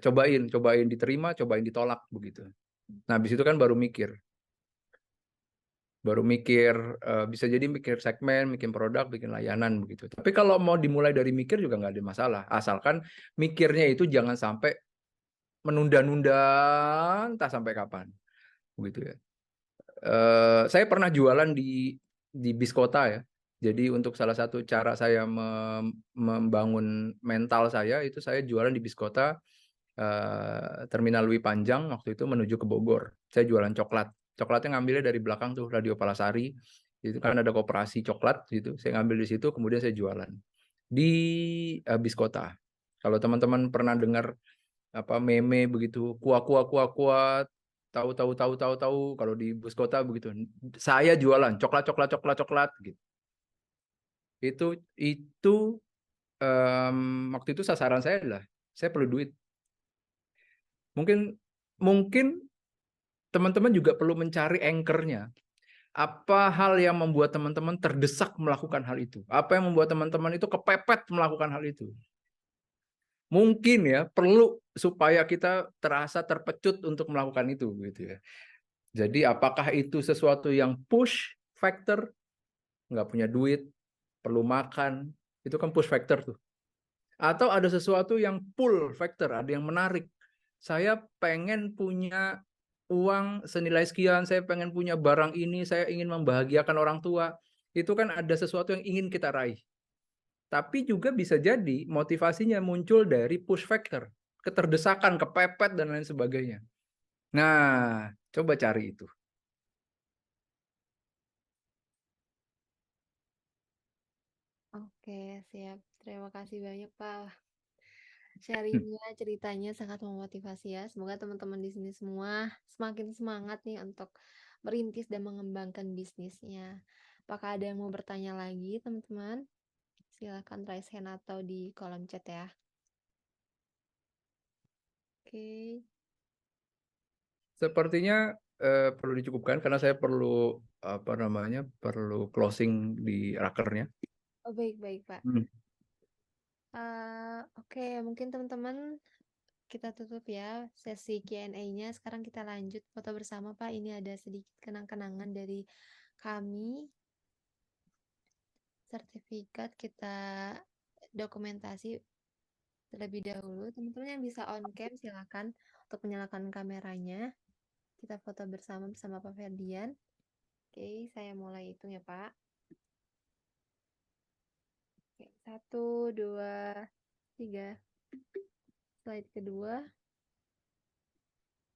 S2: Cobain diterima, cobain ditolak begitu. Nah, habis itu kan baru mikir, bisa jadi mikir segmen, bikin produk, bikin layanan begitu. Tapi kalau mau dimulai dari mikir juga nggak ada masalah, asalkan mikirnya itu jangan sampai menunda-nunda entah sampai kapan, begitu ya. Saya pernah jualan di Biskota ya. Jadi untuk salah satu cara saya membangun mental saya itu saya jualan di Biskota, Terminal Lewi Panjang waktu itu menuju ke Bogor. Saya jualan coklat. Coklatnya ngambilnya dari belakang tuh Radio Palasari. Itu kan ada koperasi coklat gitu. Saya ngambil di situ kemudian saya jualan di Biskota. Kalau teman-teman pernah dengar meme begitu, kuah tahu kalau di bus kota begitu. Saya jualan coklat gitu. Itu waktu itu sasaran saya adalah saya perlu duit. Mungkin teman-teman juga perlu mencari anchor-nya. Apa hal yang membuat teman-teman terdesak melakukan hal itu? Apa yang membuat teman-teman itu kepepet melakukan hal itu? Mungkin ya perlu supaya kita terasa terpecut untuk melakukan itu gitu ya. Jadi apakah itu sesuatu yang push factor, nggak punya duit, perlu makan, itu kan push factor tuh. Atau ada sesuatu yang pull factor, ada yang menarik. Saya pengen punya uang senilai sekian, saya pengen punya barang ini, saya ingin membahagiakan orang tua. Itu kan ada sesuatu yang ingin kita raih. Tapi juga bisa jadi motivasinya muncul dari push factor, keterdesakan, kepepet, dan lain sebagainya. Nah, coba cari itu.
S1: Oke, siap. Terima kasih banyak, Pak. Sharingnya, ceritanya sangat memotivasi ya. Semoga teman-teman di sini semua semakin semangat nih untuk merintis dan mengembangkan bisnisnya. Apakah ada yang mau bertanya lagi, teman-teman? Silakan raise hand atau di kolom chat ya. Oke.
S2: Sepertinya perlu dicukupkan karena saya perlu perlu closing di rakernya.
S1: Oh, baik-baik, Pak.
S2: Hmm.
S1: Oke, mungkin teman-teman kita tutup ya sesi Q&A-nya. Sekarang kita lanjut foto bersama, Pak. Ini ada sedikit kenang-kenangan dari kami. Sertifikat kita dokumentasi terlebih dahulu. Teman-teman yang bisa on cam silakan untuk menyalakan kameranya. Kita foto bersama Pak Ferdian. Oke, saya mulai hitung ya, Pak. Oke, 1, 2, 3. Slide kedua.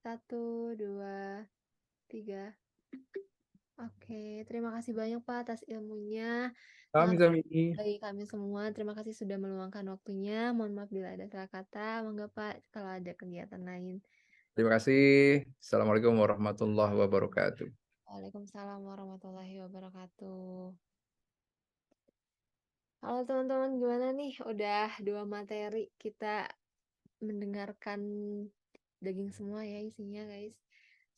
S1: 1, 2, 3. Oke, terima kasih banyak Pak atas ilmunya. Sangat
S2: Sami-sami.
S1: bagi kami semua. Terima kasih sudah meluangkan waktunya. Mohon maaf bila ada salah kata. Monggo Pak kalau ada kegiatan lain.
S2: Terima kasih. Assalamualaikum warahmatullahi wabarakatuh.
S1: Waalaikumsalam warahmatullahi wabarakatuh. Halo teman-teman, gimana nih? Udah 2 materi kita mendengarkan daging semua ya isinya, guys.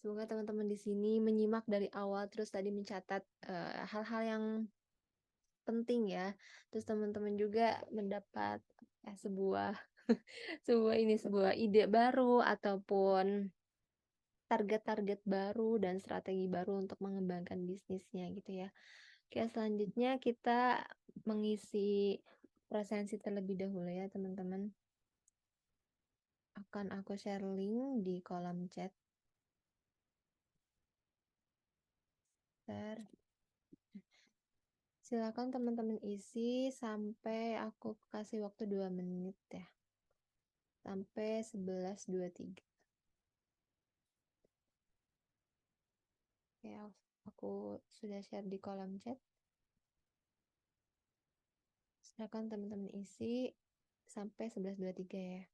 S1: Semoga teman-teman di sini menyimak dari awal terus tadi mencatat hal-hal yang penting ya. Terus teman-teman juga mendapat sebuah sebuah ide baru ataupun target-target baru dan strategi baru untuk mengembangkan bisnisnya gitu ya. Oke, selanjutnya kita mengisi presensi terlebih dahulu ya teman-teman. Akan aku share link di kolom chat. Silakan teman-teman isi sampai aku kasih waktu 2 menit ya. Sampai 11.23. Oke, aku sudah share di kolom chat. Silakan teman-teman isi sampai 11.23 ya.